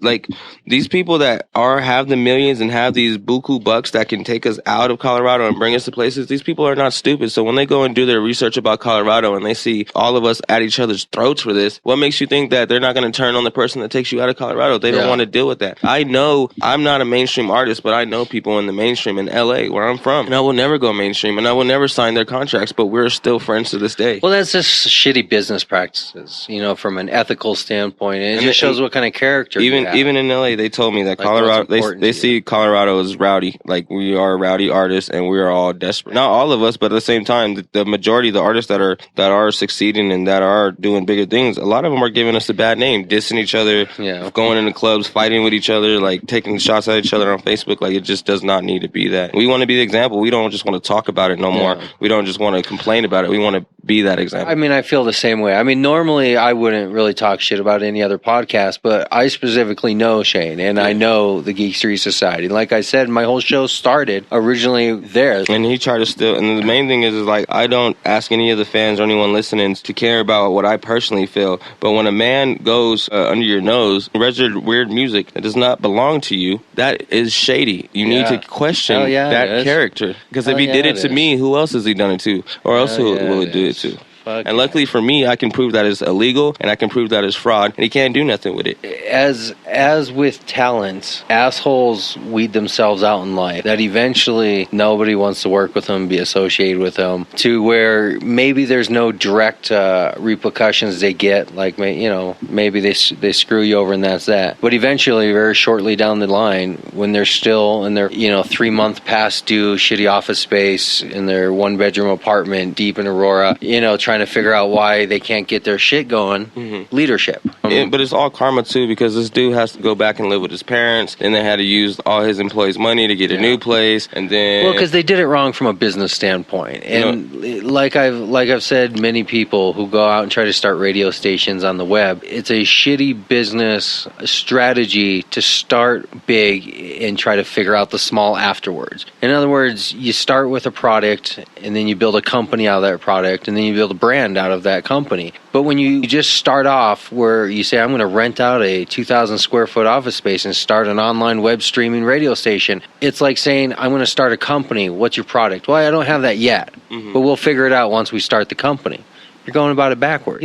like these people that have the millions and have these buku bucks that can take us out of Colorado and bring us to places, these people are not stupid. So when they go and do their research about Colorado and they see all of us at each other's throats for this, what makes you think that they're not going to turn on the person that takes you out of Colorado? They don't want to deal with that. I know I'm not a mainstream artist, but I know people in the mainstream in LA, where I'm from, and I will never go mainstream, and I will never sign their contracts, but we're still friends to this day. Well, that's just shitty business practices, from an ethical standpoint. And it just shows what kind of character you have. Even in LA, they told me that Colorado, they see Colorado as rowdy. Like, we are rowdy artists, and we are all desperate. Not all of us, but at the same time, the majority of the artists that are succeeding and that are doing bigger things, a lot of them are giving us a bad name, dissing each other, going into clubs, fighting with each other, like taking shots at each other on Facebook. Like, it just does not need to be that. We want to be the example. We don't just want to talk about it no more. We don't just want to complain about it. We want to be that example. I mean, I feel the same way. I mean, normally I wouldn't really talk shit about any other podcast, but I specifically know Shane, and I know the Geek Street Society. Like I said, my whole show started originally there. And he tried to steal. And the main thing is like, I don't ask any of the fans or anyone listening to care about what I personally feel. But when a man goes under your nose, registered weird music that does not belong to you, that is shady. You need to question that character. Because if he did it to me, who else has he done it to? Or else who will it do it to? And luckily for me, I can prove that it's illegal, and I can prove that it's fraud, and he can't do nothing with it. As with talent, assholes weed themselves out in life. That eventually nobody wants to work with them, be associated with them, to where maybe there's no direct repercussions they get. Like, maybe they screw you over and that's that. But eventually, very shortly down the line, when they're still in their 3-month past due shitty office space in their 1-bedroom apartment deep in Aurora, trying to figure out why they can't get their shit going. Leadership. But it's all karma too, because this dude has to go back and live with his parents, and they had to use all his employees' money to get a new place, and then because they did it wrong from a business standpoint. And like I've said, many people who go out and try to start radio stations on the web, it's a shitty business strategy to start big and try to figure out the small afterwards. In other words, you start with a product, and then you build a company out of that product, and then you build a brand out of that company. But when you just start off where you say, I'm going to rent out a 2,000 square foot office space and start an online web streaming radio station, it's like saying, I'm going to start a company. What's your product? Well, I don't have that yet, but we'll figure it out once we start the company. You're going about it backward.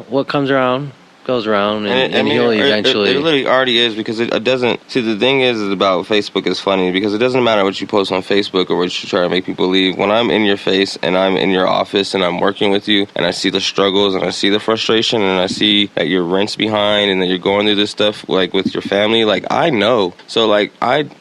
What comes around goes around, and he'll eventually... It literally already is, because it doesn't... See, the thing is about Facebook is funny, because it doesn't matter what you post on Facebook or what you try to make people believe. When I'm in your face, and I'm in your office, and I'm working with you, and I see the struggles, and I see the frustration, and I see that your rent's behind, and that you're going through this stuff, like, with your family, like, I know. So, like,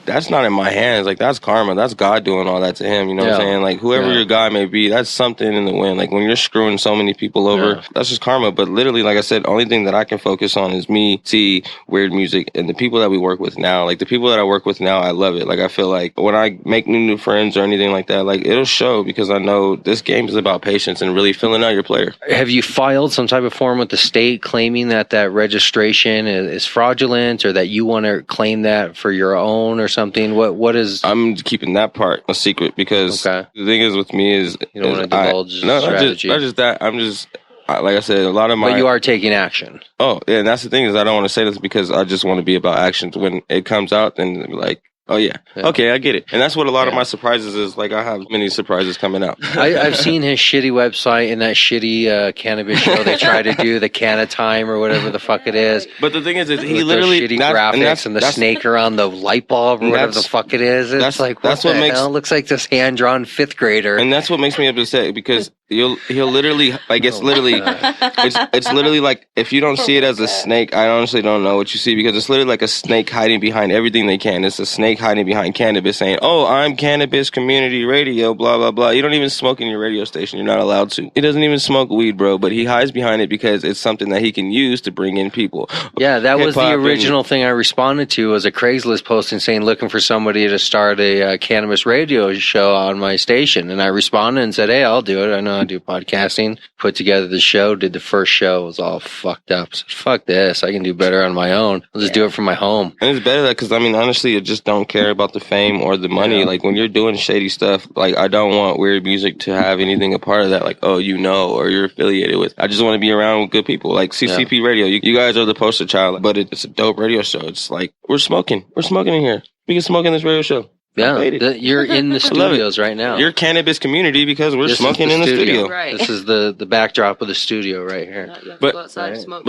that's not in my hands. Like, that's karma. That's God doing all that to him, you know what I'm saying? Like, whoever your God may be, that's something in the wind. Like, when you're screwing so many people over, that's just karma. But literally, like I said, only thing that I can focus on is me, see weird music, and the people that we work with now. Like, the people that I work with now, I love it. Like, I feel like when I make new friends or anything like that, like, it'll show, because I know this game is about patience and really filling out your player. Have you filed some type of form with the state claiming that registration is fraudulent, or that you want to claim that for your own or something? What is... I'm keeping that part a secret, because the thing is with me is... You don't want to divulge strategy. Not just that. I'm just... Like I said, a lot of my... But you are taking action. Oh, yeah, and that's the thing, is I don't want to say this because I just want to be about actions. When it comes out, then like, oh, yeah. Okay, I get it. And that's what a lot of my surprises is. Like, I have many surprises coming out. I've seen his shitty website and that shitty cannabis show they try to do, the Canna Time or whatever the fuck it is. But the thing is he with literally... shitty graphics and the snake around the light bulb or whatever the fuck it is. It's like, what makes... It looks like this hand-drawn 5th grader. And that's what makes me upset, because... He'll literally, like, it's literally, it's literally like, if you don't see it as a snake, I honestly don't know what you see, because it's literally like a snake hiding behind everything they can. It's a snake hiding behind cannabis, saying, oh, I'm Cannabis Community Radio, blah, blah, blah. You don't even smoke in your radio station. You're not allowed to. He doesn't even smoke weed, bro, but he hides behind it because it's something that he can use to bring in people. Yeah, that was the original thing I responded to, was a Craigslist posting saying, looking for somebody to start a cannabis radio show on my station. And I responded and said, hey, I'll do it. I know I do podcasting. Put together the show, did the first show, it was all fucked up. So, fuck this, I can do better on my own. I'll just do it from my home. And it's better that, because I mean, honestly, you just don't care about the fame or the money. Like, when you're doing shady stuff, like, I don't want weird music to have anything a part of that, like, oh, or you're affiliated with. I just want to be around with good people, like CCP Radio. You guys are the poster child, but it's a dope radio show. It's like, we're smoking in here. We can smoke in this radio show. Yeah, you're in the studios right now. You're Cannabis Community because we're smoking in the studio. Right. This is the backdrop of the studio right here. But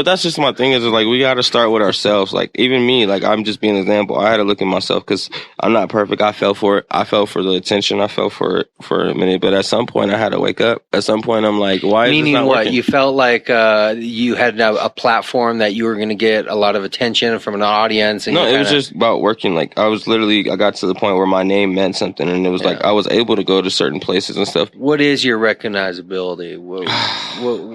that's just my thing, is like, we got to start with ourselves. Like, even me, like, I'm just being an example. I had to look at myself, because I'm not perfect. I fell for it. I fell for the attention. I fell for it for a minute. But at some point, I had to wake up. At some point, I'm like, why is this not working? You felt like you had a platform that you were going to get a lot of attention from an audience? And no, it was just about working. Like, I got to the point where my name meant something, and it was like I was able to go to certain places and stuff. What is your recognizability?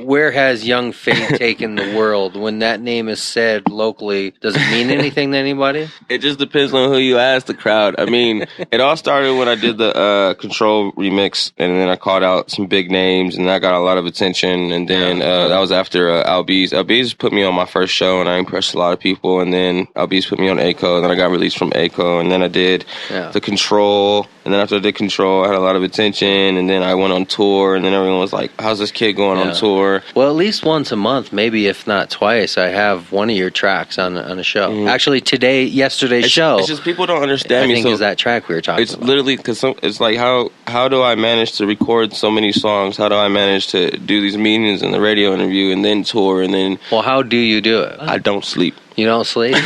Where has Young Fate taken the world? When that name is said locally, does it mean anything to anybody? It just depends on who you ask, the crowd. I mean, it all started when I did the Control remix, and then I called out some big names, and that got a lot of attention. And then that was after Albiz. Albiz put me on my first show, and I impressed a lot of people. And then Albiz put me on ACO, and then I got released from ACO, and then I did the Control. And then after I did Control, I had a lot of attention, and then I went on tour, and then everyone was like, how's this kid going on tour? Well, at least once a month, maybe if not twice, I have one of your tracks on a show. Actually, yesterday's show. It's just people don't understand me. I think is that track we were talking about. It's literally, because it's like, how do I manage to record so many songs? How do I manage to do these meetings and the radio interview and then tour and then... Well, how do you do it? I don't sleep. You don't sleep?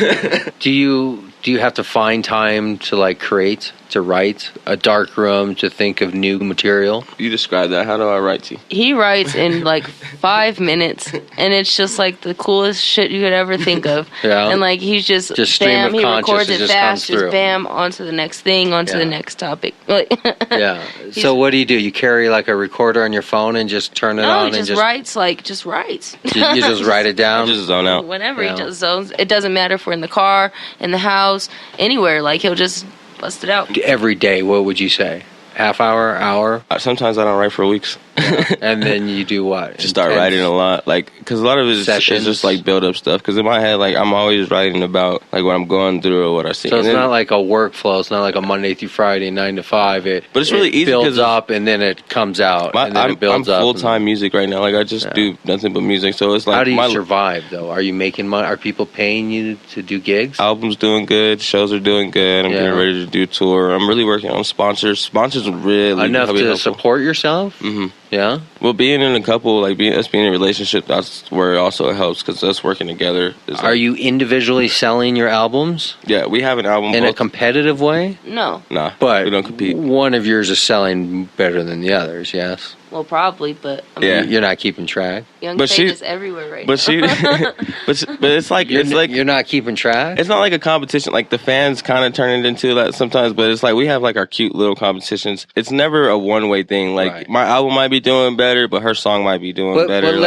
Do you have to find time to like create, to write, a dark room to think of new material? You describe that. How do I write to you? He writes in like 5 minutes, and it's just like the coolest shit you could ever think of. Yeah. And like he's just stream bam, of he records consciousness it just fast, comes through. just bam, onto the next thing, onto the next topic. Like, Yeah. So what do? You carry like a recorder on your phone and just turn it on? He and just writes, just writes. You just write it down? Just zone out. Whenever he just zones. It doesn't matter if we're in the car, in the house, anywhere. Like he'll just bust it out. Every day, what would you say? Half hour? Sometimes I don't write for weeks. And then you do what? Just start writing a lot, like, because a lot of it is just like build up stuff. Because in my head, like, I'm always writing about like what I'm going through or what I see. So it's not like a workflow. It's not like a Monday through Friday 9 to 5. But it's really easy. Builds up and then it comes out. And then it builds I'm up. full time music right now. Like I just do nothing but music. So it's like, how do you survive though? Are you making money? Are people paying you to do gigs? Albums doing good. Shows are doing good. I'm getting ready to do tour. I'm really working on sponsors. Sponsors really enough to support yourself. Mm-hmm. Yeah. Well, being in a couple, like us being in a relationship, that's where it also helps because us working together. Are you individually selling your albums? Yeah, we have an album in a competitive way. No. Nah, but we don't compete. One of yours is selling better than the others. Yes. Well, probably, but I mean, you're not keeping track. Young Fate is everywhere right but now. but it's like you're not keeping track. It's not like a competition. Like the fans kind of turn it into that sometimes, but it's like we have like our cute little competitions. It's never a one way thing. Like my album might be doing better, but her song might be doing better. But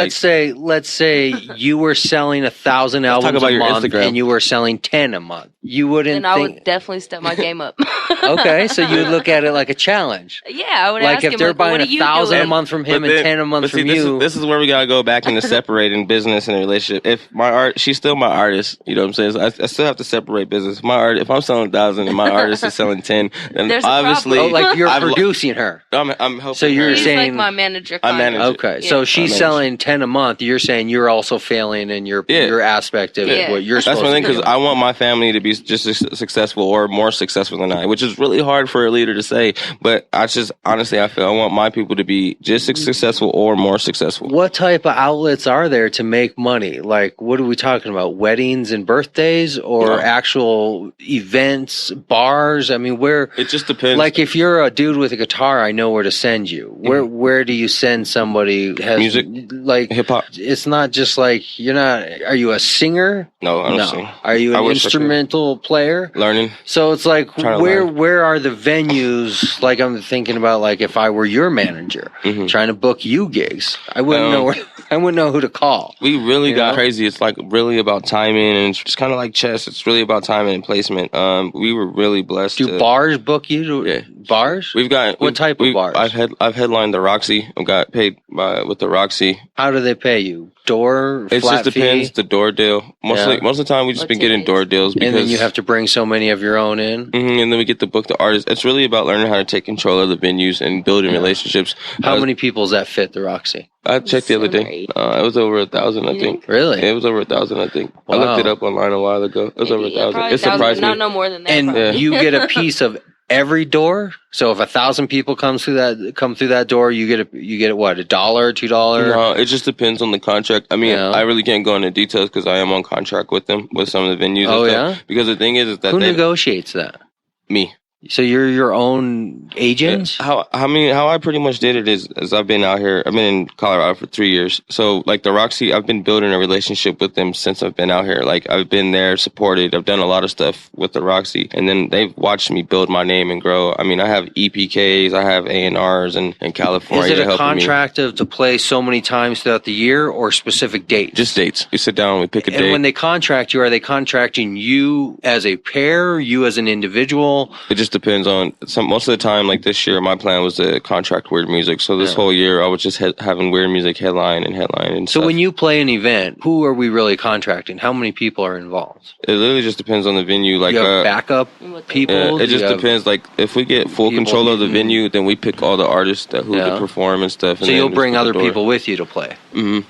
let's say you were selling 1,000 albums a month, and you were selling 10 a month. You wouldn't. Then I would definitely step my game up. Okay, so you would look at it like a challenge. Yeah, I would like ask if him, they're like, buying what are you 1,000 a doing? month from him and 10 a month from you. This is where we gotta go back into separating business and a relationship. If my art, she's still my artist. You know what I'm saying? So I still have to separate business. My art, if I'm selling 1,000 and my artist is selling 10, then There's obviously, like you're producing her. I'm helping. So you're He's saying like my manager. I manage. Okay, so she's selling 10 a month. You're saying you're also failing in your aspect of what you're supposed to do. That's my thing because I want my family to be just as successful or more successful than I, which is really hard for a leader to say. But I just honestly, I feel I want my people to be just as successful or more successful. What type of outlets are there to make money? Like, what are we talking about? Weddings and birthdays, or actual events, bars? I mean, where? It just depends. Like, if you're a dude with a guitar, I know where to send you. Where do you send somebody? Who has music, like hip hop. It's not just like you're not. Are you a singer? No, I don't sing. Are you an instrumental player? Learning. So it's like learn. where are the venues? Like I'm thinking about like if I were your manager, trying to book you gigs, I wouldn't know where. I wouldn't know who to call. We really got crazy. It's like really about timing, and it's kind of like chess. It's really about timing and placement. We were really blessed. Do bars book you? Bars? We've got what type of bars? I've headlined the Roxy. I got paid with the Roxy. How do they pay you? Door? It flat just depends. Fee? The door deal. Most of the time, we just been getting door deals because and then you have to bring so many of your own in. And then we get to book the artists. It's really about learning how to take control of the venues and building relationships. How many people does that fit the Roxy? I checked the other day. It was over 1,000, I think. Really? It was over 1,000, I think. Wow. I looked it up online a while ago. It was over 1,000. It surprised me. No more than that. And you get a piece of every door. So if 1,000 people come through that door, you get what, $1, $2? No, it just depends on the contract. I mean, I really can't go into details because I am on contract with them with some of the venues. Oh, and stuff. yeah? Because the thing is that who negotiates that? Me. So you're your own agent? Yeah. How I pretty much did it is I've been out here. I've been in Colorado for 3 years. So like the Roxy, I've been building a relationship with them since I've been out here. Like I've been there, supported. I've done a lot of stuff with the Roxy, and then they've watched me build my name and grow. I mean, I have EPKs, I have A&Rs in California. Is it a contract to play so many times throughout the year or specific dates? Just dates. We sit down, we pick a date. And when they contract you, are they contracting you as a pair, you as an individual? It just depends on most of the time. Like this year, my plan was to contract Weird Music. So this whole year, I was just having Weird Music headline and So when you play an event, who are we really contracting? How many people are involved? It literally just depends on the venue. Like you have backup people. Yeah, it just depends. Like if we get full control of the venue, then we pick all the artists who can perform and stuff. So you'll bring other people with you to play,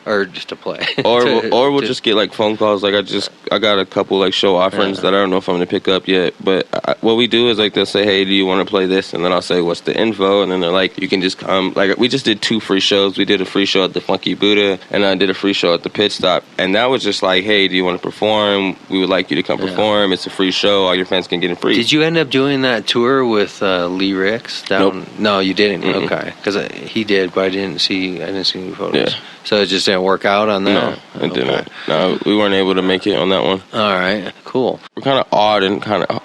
or just to play, or we'll just get like phone calls. Like I got a couple like show offerings that I don't know if I'm gonna pick up yet. But what we do is like they'll say, "Hey, do you want to play this?" And then I'll say, "What's the info?" And then they're like, "You can just come." Like we just did 2 free shows. We did a free show at the Funky Buddha, and I did a free show at the Pit Stop. And that was just like, "Hey, do you want to perform? We would like you to come perform. It's a free show. All your fans can get it free." Did you end up doing that tour with Lee Ricks down? Nope. No, you didn't. Okay, because he did, but I didn't see any photos. Yeah. So it just didn't work out on that. No, it didn't. No, we weren't able to make it on that one. All right, cool. We're kind of odd and kind of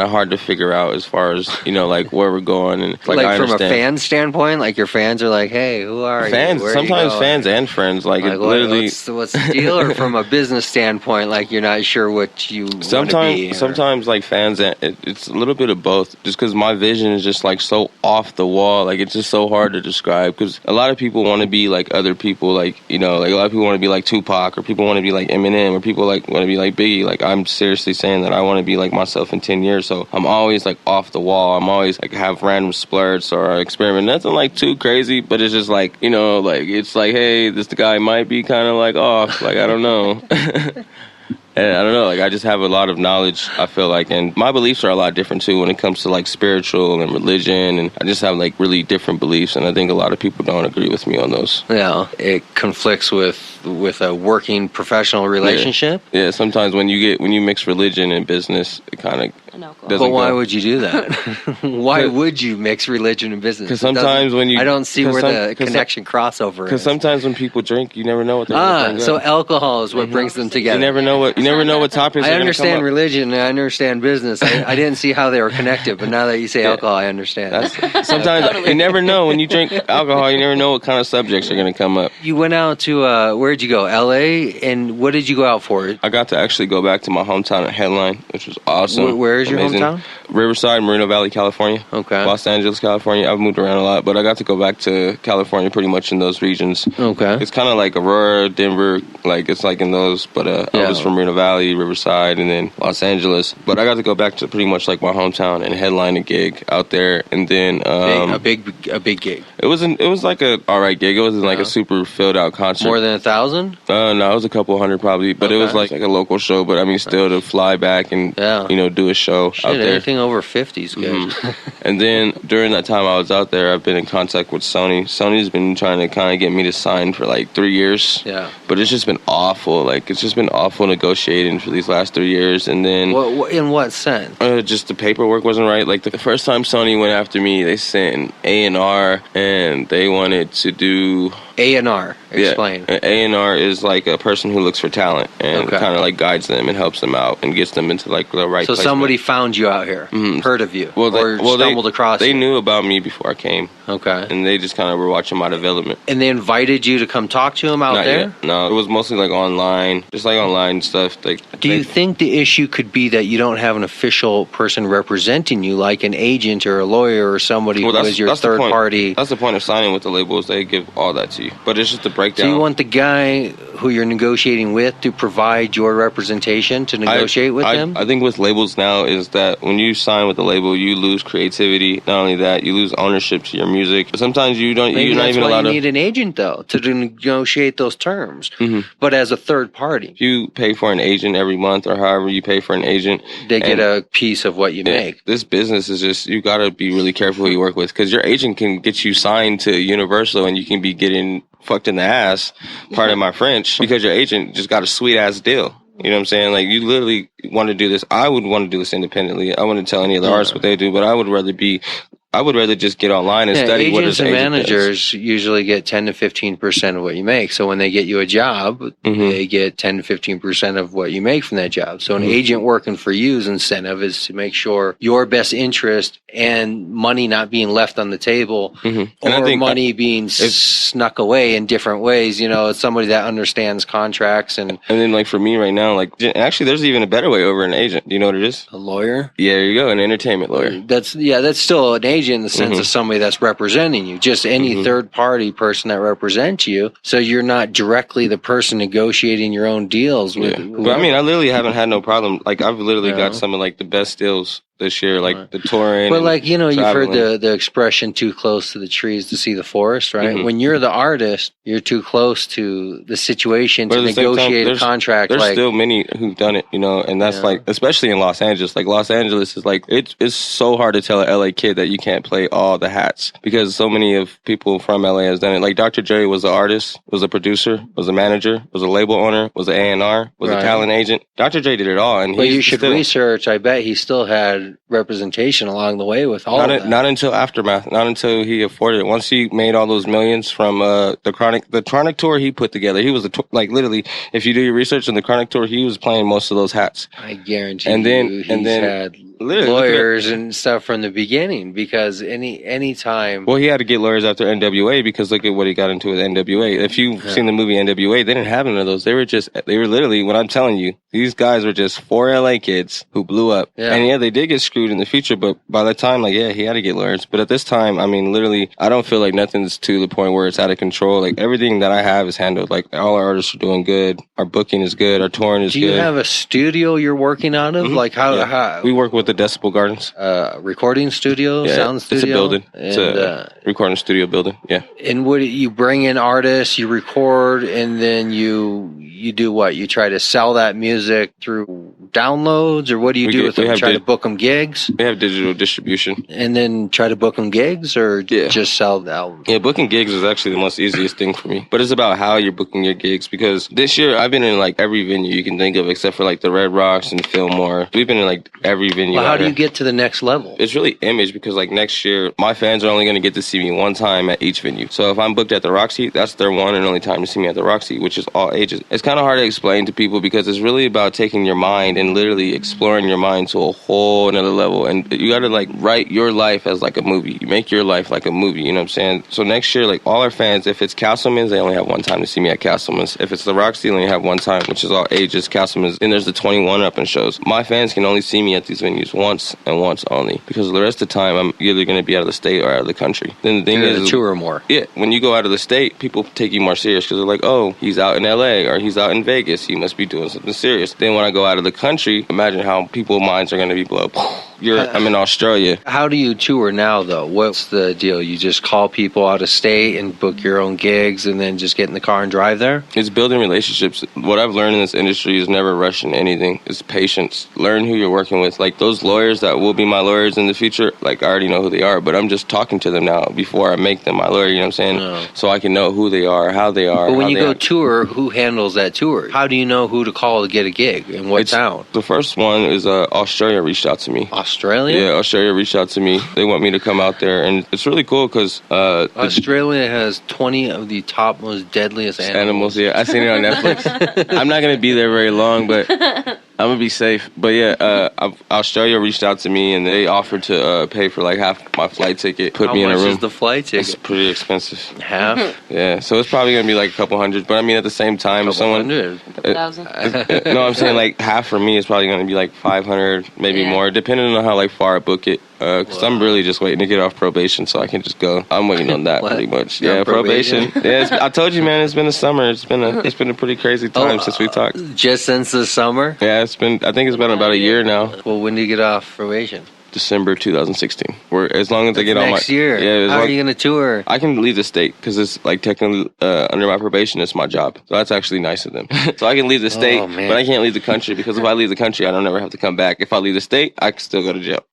hard to figure out as far as like where we're going and like I from a fan standpoint, like your fans are like, "Hey, who are fans? You? Where Sometimes you fans and friends like it literally. What's the deal? Or from a business standpoint, like you're not sure what you want to be. Sometimes like fans, it's a little bit of both. Just because my vision is just like so off the wall, like it's just so hard to describe. Because a lot of people want to be like other people, like like a lot of people want to be like Tupac, or people want to be like Eminem, or people like want to be like Biggie. Like I'm seriously saying that I want to be like myself in 10 years. So I'm always like off the wall. I'm always like have random splurts or experiment. Nothing like too crazy, but it's just like, like it's like, hey, this guy might be kind of like off. Like, I don't know. And I don't know, like I just have a lot of knowledge, I feel like, and my beliefs are a lot different too when it comes to like spiritual and religion, and I just have like really different beliefs, and I think a lot of people don't agree with me on those. Yeah, it conflicts with a working professional relationship. Yeah, sometimes when you mix religion and business, it kind of doesn't. But why would you do that? Why would you mix religion and business? Because sometimes when you, I don't see where the connection crossover is. Because sometimes when people drink, you never know what they're going to bring so up. alcohol is what brings them together. You never know what topics. I understand religion and I understand business. I didn't see how they were connected, but now that you say alcohol, I understand. Sometimes you never know when you drink alcohol. You never know what kind of subjects are going to come up. You went out to where'd you go? L.A. And what did you go out for? I got to actually go back to my hometown and headline, which was awesome. Where is your hometown? Riverside, Moreno Valley, California. Okay. Los Angeles, California. I've moved around a lot, but I got to go back to California pretty much in those regions. Okay. It's kind of like Aurora, Denver, like it's like in those, but I was from Moreno Valley, Riverside, and then Los Angeles. But I got to go back to pretty much like my hometown and headline a gig out there, and then a big gig. It was like a alright gig. It wasn't like a super filled out concert. More than 1,000? No, it was a couple hundred probably, but it was like a local show. But I mean, still to fly back and do a show out there. Anything over 50 is good. And then during that time I was out there, I've been in contact with Sony. Sony's been trying to kind of get me to sign for like 3 years. Yeah. But it's just been awful. Like it's just been awful negotiating for these last 3 years. And then in what sense? Just the paperwork wasn't right. Like the first time Sony went after me, they sent an A&R and they wanted to do A&R. Explain. Yeah. A&R is like a person who looks for talent and kind of like guides them and helps them out and gets them into like the right So placement. somebody found you out here, heard of you, or stumbled across They you. knew about me before I came. Okay. And they just kind of were watching my development. And they invited you to come talk to them out Not there? yet. No, it was mostly like online, just like online stuff. Like, Do you think the issue could be that you don't have an official person representing you, like an agent or a lawyer or somebody who is your third party? That's the point of signing with the labels. They give all that to you. But it's just a breakdown. So you want the guy who you're negotiating with to provide your representation to negotiate with them? I think with labels now is that when you sign with the label, you lose creativity. Not only that, you lose ownership to your music. But sometimes you don't. Maybe you're not even allowed you need an agent though to negotiate those terms. But as a third party, if you pay for an agent every month or however you pay for an agent, they get a piece of what you make. This business is just, you got to be really careful who you work with, because your agent can get you signed to Universal and you can be getting fucked in the ass, pardon my French, because your agent just got a sweet ass deal. You know what I'm saying? Like, you literally want to do this. I would want to do this independently. I wouldn't tell any of the artists what they do, but I would rather just get online and study what agents an and agent managers usually get 10 to 15% of what you make. So when they get you a job, they get 10 to 15% of what you make from that job. So an agent working for you's incentive is to make sure your best interest and money not being left on the table or money being snuck away in different ways. You know, it's somebody that understands contracts. And then, like, for me right now, like, actually, there's even a better way over an agent. Do you know what it is? A lawyer? Yeah, there you go, an entertainment lawyer. That's still an agent in the sense of somebody that's representing you, just any third party person that represents you. So you're not directly the person negotiating your own deals with. But I mean, I literally haven't had no problem. Like, I've literally got some of like the best deals this year, like the touring. But like, you know, traveling. you've heard the expression "too close to the trees to see the forest," right? When you're the artist, you're too close to the situation to negotiate a contract. There's still many who've done it, you know, and that's like, especially in Los Angeles. Like, Los Angeles is like, it's so hard to tell an LA kid that you can't play all the hats because so many of people from LA has done it. Like, Dr. Dre was an artist, was a producer, was a manager, was a label owner, was an A&R, was a talent agent. Dr. Dre did it all, and you should research. I bet he still had representation along the way with all of that. Not until Aftermath, not until he afforded it. Once he made all those millions from the Chronic tour he put together, he was like, literally, if you do your research on the Chronic tour, he was playing most of those hats. I guarantee he's had lawyers and stuff from the beginning, because any time. Well, he had to get lawyers after NWA, because look at what he got into with NWA. If you've seen the movie NWA, they didn't have none of those. They were literally, what I'm telling you, these guys were just 4 LA kids who blew up. Yeah. And they did get screwed in the future, but by that time, like, he had to get lawyers. But at this time, I mean, literally, I don't feel like nothing's to the point where it's out of control. Like, everything that I have is handled. Like, all our artists are doing good. Our booking is good. Our touring is good. Do you have a studio you're working out of? Like, how? We work with the Decibel Gardens. Recording studio, sound studio? It's a building. It's a recording studio building, yeah. And what, you bring in artists, you record, and then you do what? You try to sell that music through downloads, or what do you do with them? Try to book them gigs? We have digital distribution. And then try to book them gigs, or just sell the album? Yeah, booking gigs is actually the most easiest thing for me. But it's about how you're booking your gigs, because this year I've been in like every venue you can think of, except for like the Red Rocks and Fillmore. We've been in like every venue. Well, how do you get to the next level? It's really image, because like next year, my fans are only going to get to see me one time at each venue. So if I'm booked at the Roxy, that's their one and only time to see me at the Roxy, which is all ages. It's kind of hard to explain to people, because it's really about taking your mind and literally exploring your mind to a whole another level. And you got to like write your life as like a movie. You make your life like a movie, you know what I'm saying? So next year, like, all our fans, if it's Castleman's, they only have one time to see me at Castleman's. If it's the Roxy, they only have one time, which is all ages, Castleman's. Then there's the 21 up and shows. My fans can only see me at these venues once and once only, because the rest of the time I'm either going to be out of the state or out of the country. Then the thing is, tour more. Yeah, when you go out of the state, people take you more serious, because they're like, oh, he's out in LA or he's out in Vegas, he must be doing something serious. Then when I go out of the country, imagine how people's minds are going to be blown. I'm in Australia. How do you tour now, though? What's the deal? You just call people out of state and book your own gigs and then just get in the car and drive there? It's building relationships. What I've learned in this industry is never rushing anything. It's patience. Learn who you're working with. Like, those lawyers that will be my lawyers in the future, like, I already know who they are, but I'm just talking to them now before I make them my lawyer, you know what I'm saying? No. So I can know who they are, how they are. But when you go tour, who handles that tour? How do you know who to call to get a gig and what town? The first one is Australia reached out to me. Australia? Yeah, Australia reached out to me. They want me to come out there, and it's really cool because Australia has 20 of the top most deadliest animals. Yeah, I seen it on Netflix. I'm not gonna be there very long, but I'm gonna be safe. But yeah, Australia reached out to me and they offered to pay for like half my flight ticket, put me in a room. How much is the flight ticket? It's pretty expensive. Half? Yeah, so it's probably gonna be like a couple hundred. But I mean, at the same time, no, I'm saying like half for me is probably gonna be like 500, maybe more, depending on how like far I book it. Because I'm really just waiting to get off probation so I can just go. I'm waiting on that pretty much. Yeah, probation. Yeah, I told you, man. It's been a summer. It's been a pretty crazy time since we talked. Just since the summer? Yeah, I think it's been about a year now. Well, when do you get off probation? December 2016. As long as I get on my next year. How are you going to tour? I can leave the state because it's like technically under my probation. It's my job, so that's actually nice of them. So I can leave the state, but I can't leave the country because if I leave the country, I don't ever have to come back. If I leave the state, I can still go to jail.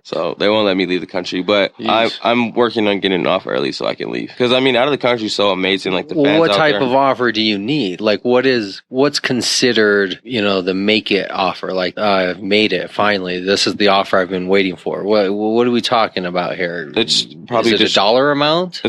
So they won't let me leave the country. But I'm working on getting an offer early so I can leave. Because I mean, out of the country is so amazing. Like the fans what out type there. of offer do you need? Like what's considered, the make it offer? Like I've made it finally. This is the offer I've been waiting for. What are we talking about here? It's probably is it just a dollar amount?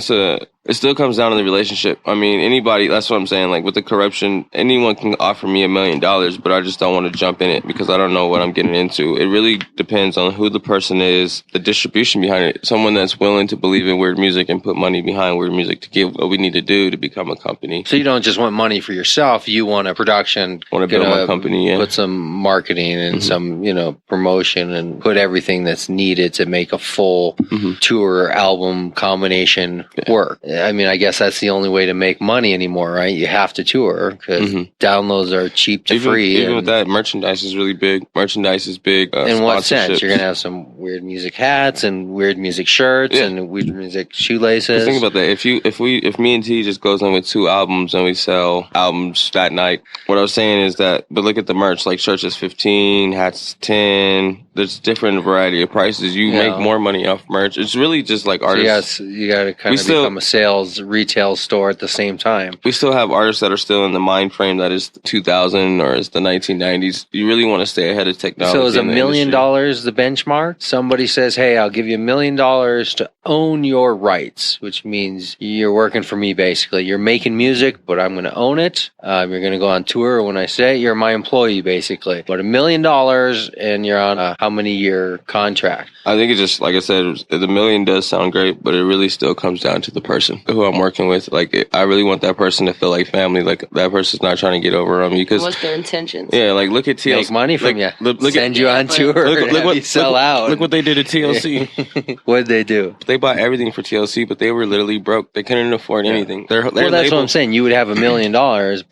It still comes down to the relationship. I mean, anybody, that's what I'm saying. Like with the corruption, anyone can offer me $1 million, but I just don't want to jump in it because I don't know what I'm getting into. It really depends on who the person is, the distribution behind it. Someone that's willing to believe in weird music and put money behind weird music to give what we need to do to become a company. So you don't just want money for yourself. You want a production. Want to build my company, yeah. Put some marketing and some, promotion and put everything that's needed to make a full tour album combination work. I mean, I guess that's the only way to make money anymore, right? You have to tour because downloads are cheap to free. Even with that, merchandise is really big. Merchandise is big. In what sense? You're going to have some weird music hats and weird music shirts and weird music shoelaces. Think about that. If me and T just goes in with 2 albums and we sell albums that night, what I was saying is that, but look at the merch, like shirts is 15, hats is 10. There's different variety of prices. You make more money off merch. It's really just like artists. So you got to kind of become a retail store at the same time. We still have artists that are still in the mind frame that is 2000 or is the 1990s. You really want to stay ahead of technology. So is $1 million the benchmark? Somebody says, hey, I'll give you $1 million to own your rights, which means you're working for me basically. You're making music, but I'm going to own it. You're going to go on tour when I say you're my employee basically. But $1 million and you're on a how many year contract? I think it's just, like I said, the million does sound great, but it really still comes down to the person who I'm working with. Like, I really want that person to feel like family. Like, that person's not trying to get over on me. Because what's their intentions? Yeah, like, look at TLC. Make money from you. Send you on tour. Look what you sell out. Look what they did at TLC. What did they do? They bought everything for TLC, but they were literally broke. They couldn't afford anything. Well, that's what I'm saying. You would have $1 million,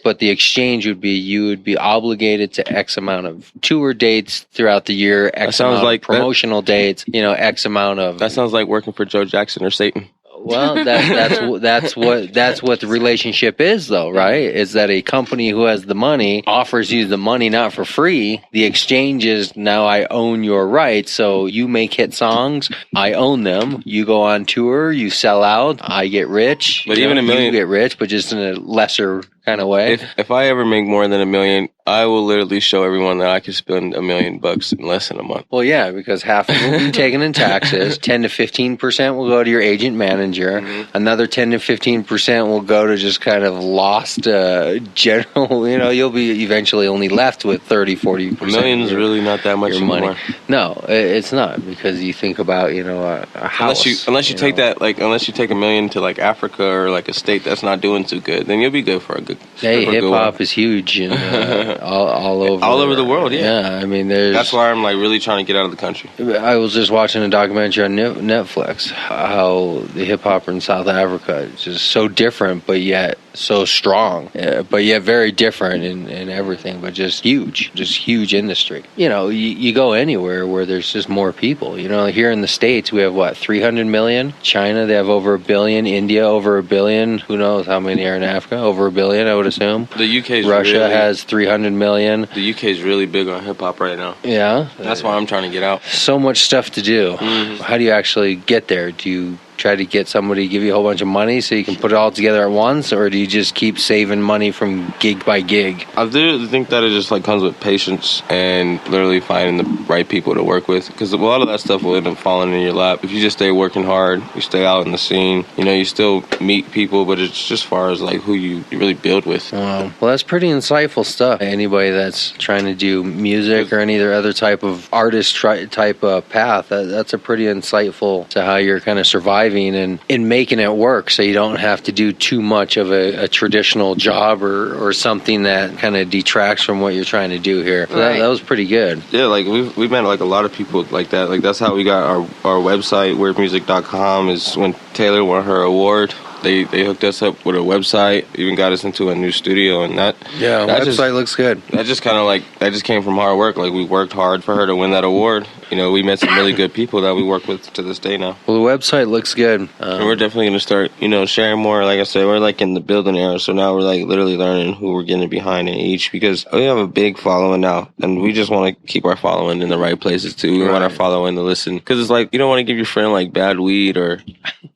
but the exchange would be you would be obligated to X amount of tour dates throughout the year, X amount of promotional dates, X amount of... That sounds like working for Joe Jackson or Satan. Well, that's what the relationship is, though, right? Is that a company who has the money offers you the money not for free. The exchange is now I own your rights, so you make hit songs, I own them. You go on tour, you sell out, I get rich. But even $1 million, you get rich, but just in a lesser kind of way. If I ever make more than $1 million, I will literally show everyone that I can spend $1 million in less than a month. Well, yeah, because half of it will be taken in taxes. 10 to 15% will go to your agent manager. Another 10 to 15% will go to just kind of lost general. You'll be eventually only left with 30-40%. $1 million is really not that much money. Anymore. No, it's not, because you think about a house. Unless you take that, like, unless you take $1 million to like Africa or like a state that's not doing too good, then you'll be good for a good. Hey, hip hop is huge all over the world. Yeah, I mean, that's why I'm like really trying to get out of the country. I was just watching a documentary on Netflix how the hip hopper in South Africa is just so different, but yet so strong, but yet very different in everything, but just huge industry. You go anywhere where there's just more people. Here in the States we have 300 million. China, they have over 1 billion. India, over 1 billion. Who knows how many are in Africa? Over 1 billion, I would assume. The UK's Russia has 300 million. The UK is really big on hip hop right now. Yeah, that's why I'm trying to get out. So much stuff to do. How do you actually get there? Do you try to get somebody to give you a whole bunch of money so you can put it all together at once, or do you just keep saving money from gig by gig? I do think that it just like comes with patience and literally finding the right people to work with, because a lot of that stuff will end up falling in your lap if you just stay working hard, you stay out in the scene. You still meet people, but it's just as far as like who you really build with. Wow. Well, that's pretty insightful stuff. Anybody that's trying to do music or any other type of artist type of path, that's a pretty insightful to how you're kind of surviving and in making it work, so you don't have to do too much of a traditional job or something that kind of detracts from what you're trying to do here. So that was pretty good. Yeah, like we've met like a lot of people like that. Like that's how we got our website, weirdmusic.com, is when Taylor won her award. They hooked us up with a website, even got us into a new studio, and that website looks good. That just kind of like that just came from hard work. Like we worked hard for her to win that award, you know, we met some really good people that we work with to this day now. Well, the website looks good. And we're definitely going to start, you know, sharing more. Like I said, we're like in the building era, so now we're like literally learning who we're getting behind in each, because we have a big following now, and we just want to keep our following in the right places too. We want our following to listen, because it's like you don't want to give your friend like bad weed or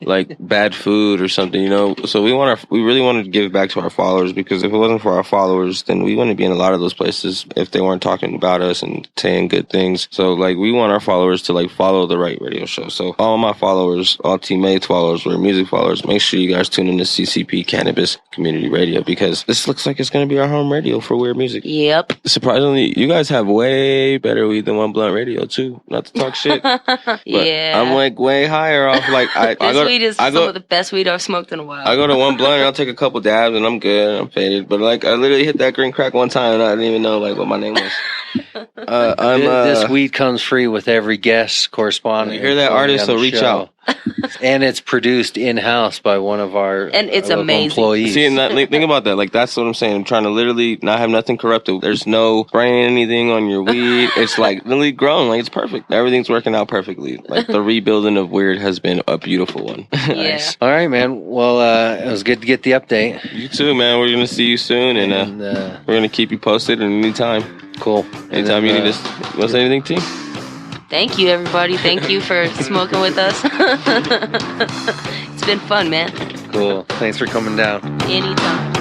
like bad food or something, you know. So we really want to give back to our followers, because if it wasn't for our followers, then we wouldn't be in a lot of those places if they weren't talking about us and saying good things. So like we want our followers to like follow the right radio show. So all my followers, all teammates followers, we're music followers, make sure you guys tune in to CCP Cannabis Community Radio, because this looks like it's going to be our home radio for weird music. Yep. Surprisingly, you guys have way better weed than One Blunt Radio too. Not to talk shit, but Yeah. I'm like way higher off. Like This weed is some of the best weed I've smoked in a while. I go to One Blunt and I'll take a couple dabs and I'm good. I'm faded. But like I literally hit that green crack one time and I didn't even know like what my name was. This weed comes free with every guest correspondent. You hear that, artist? So reach out. And it's produced in-house by one of our and it's local amazing. employees. See, and think about that. Like, that's what I'm saying. I'm trying to literally not have nothing corrupted. There's no spraying anything on your weed. It's like literally grown. Like, it's perfect. Everything's working out perfectly. Like, the rebuilding of Weird has been a beautiful one. Nice. All right, man. Well, it was good to get the update. You too, man. We're going to see you soon, and we're going to keep you posted at any time. Cool. Anytime you need us. You want to say anything, team? Thank you, everybody. Thank you for smoking with us. It's been fun, man. Cool. Thanks for coming down. Anytime.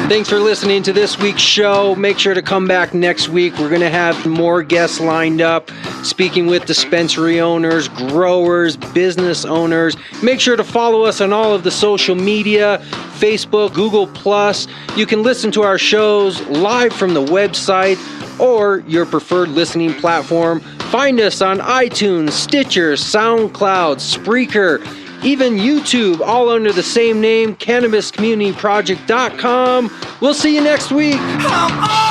Thanks for listening to this week's show. Make sure to come back next week. We're going to have more guests lined up, speaking with dispensary owners, growers, business owners. Make sure to follow us on all of the social media, Facebook, Google+. You can listen to our shows live from the website or your preferred listening platform. Find us on iTunes, Stitcher, SoundCloud, Spreaker, even YouTube, all under the same name, CannabisCommunityProject.com. We'll see you next week. Come on!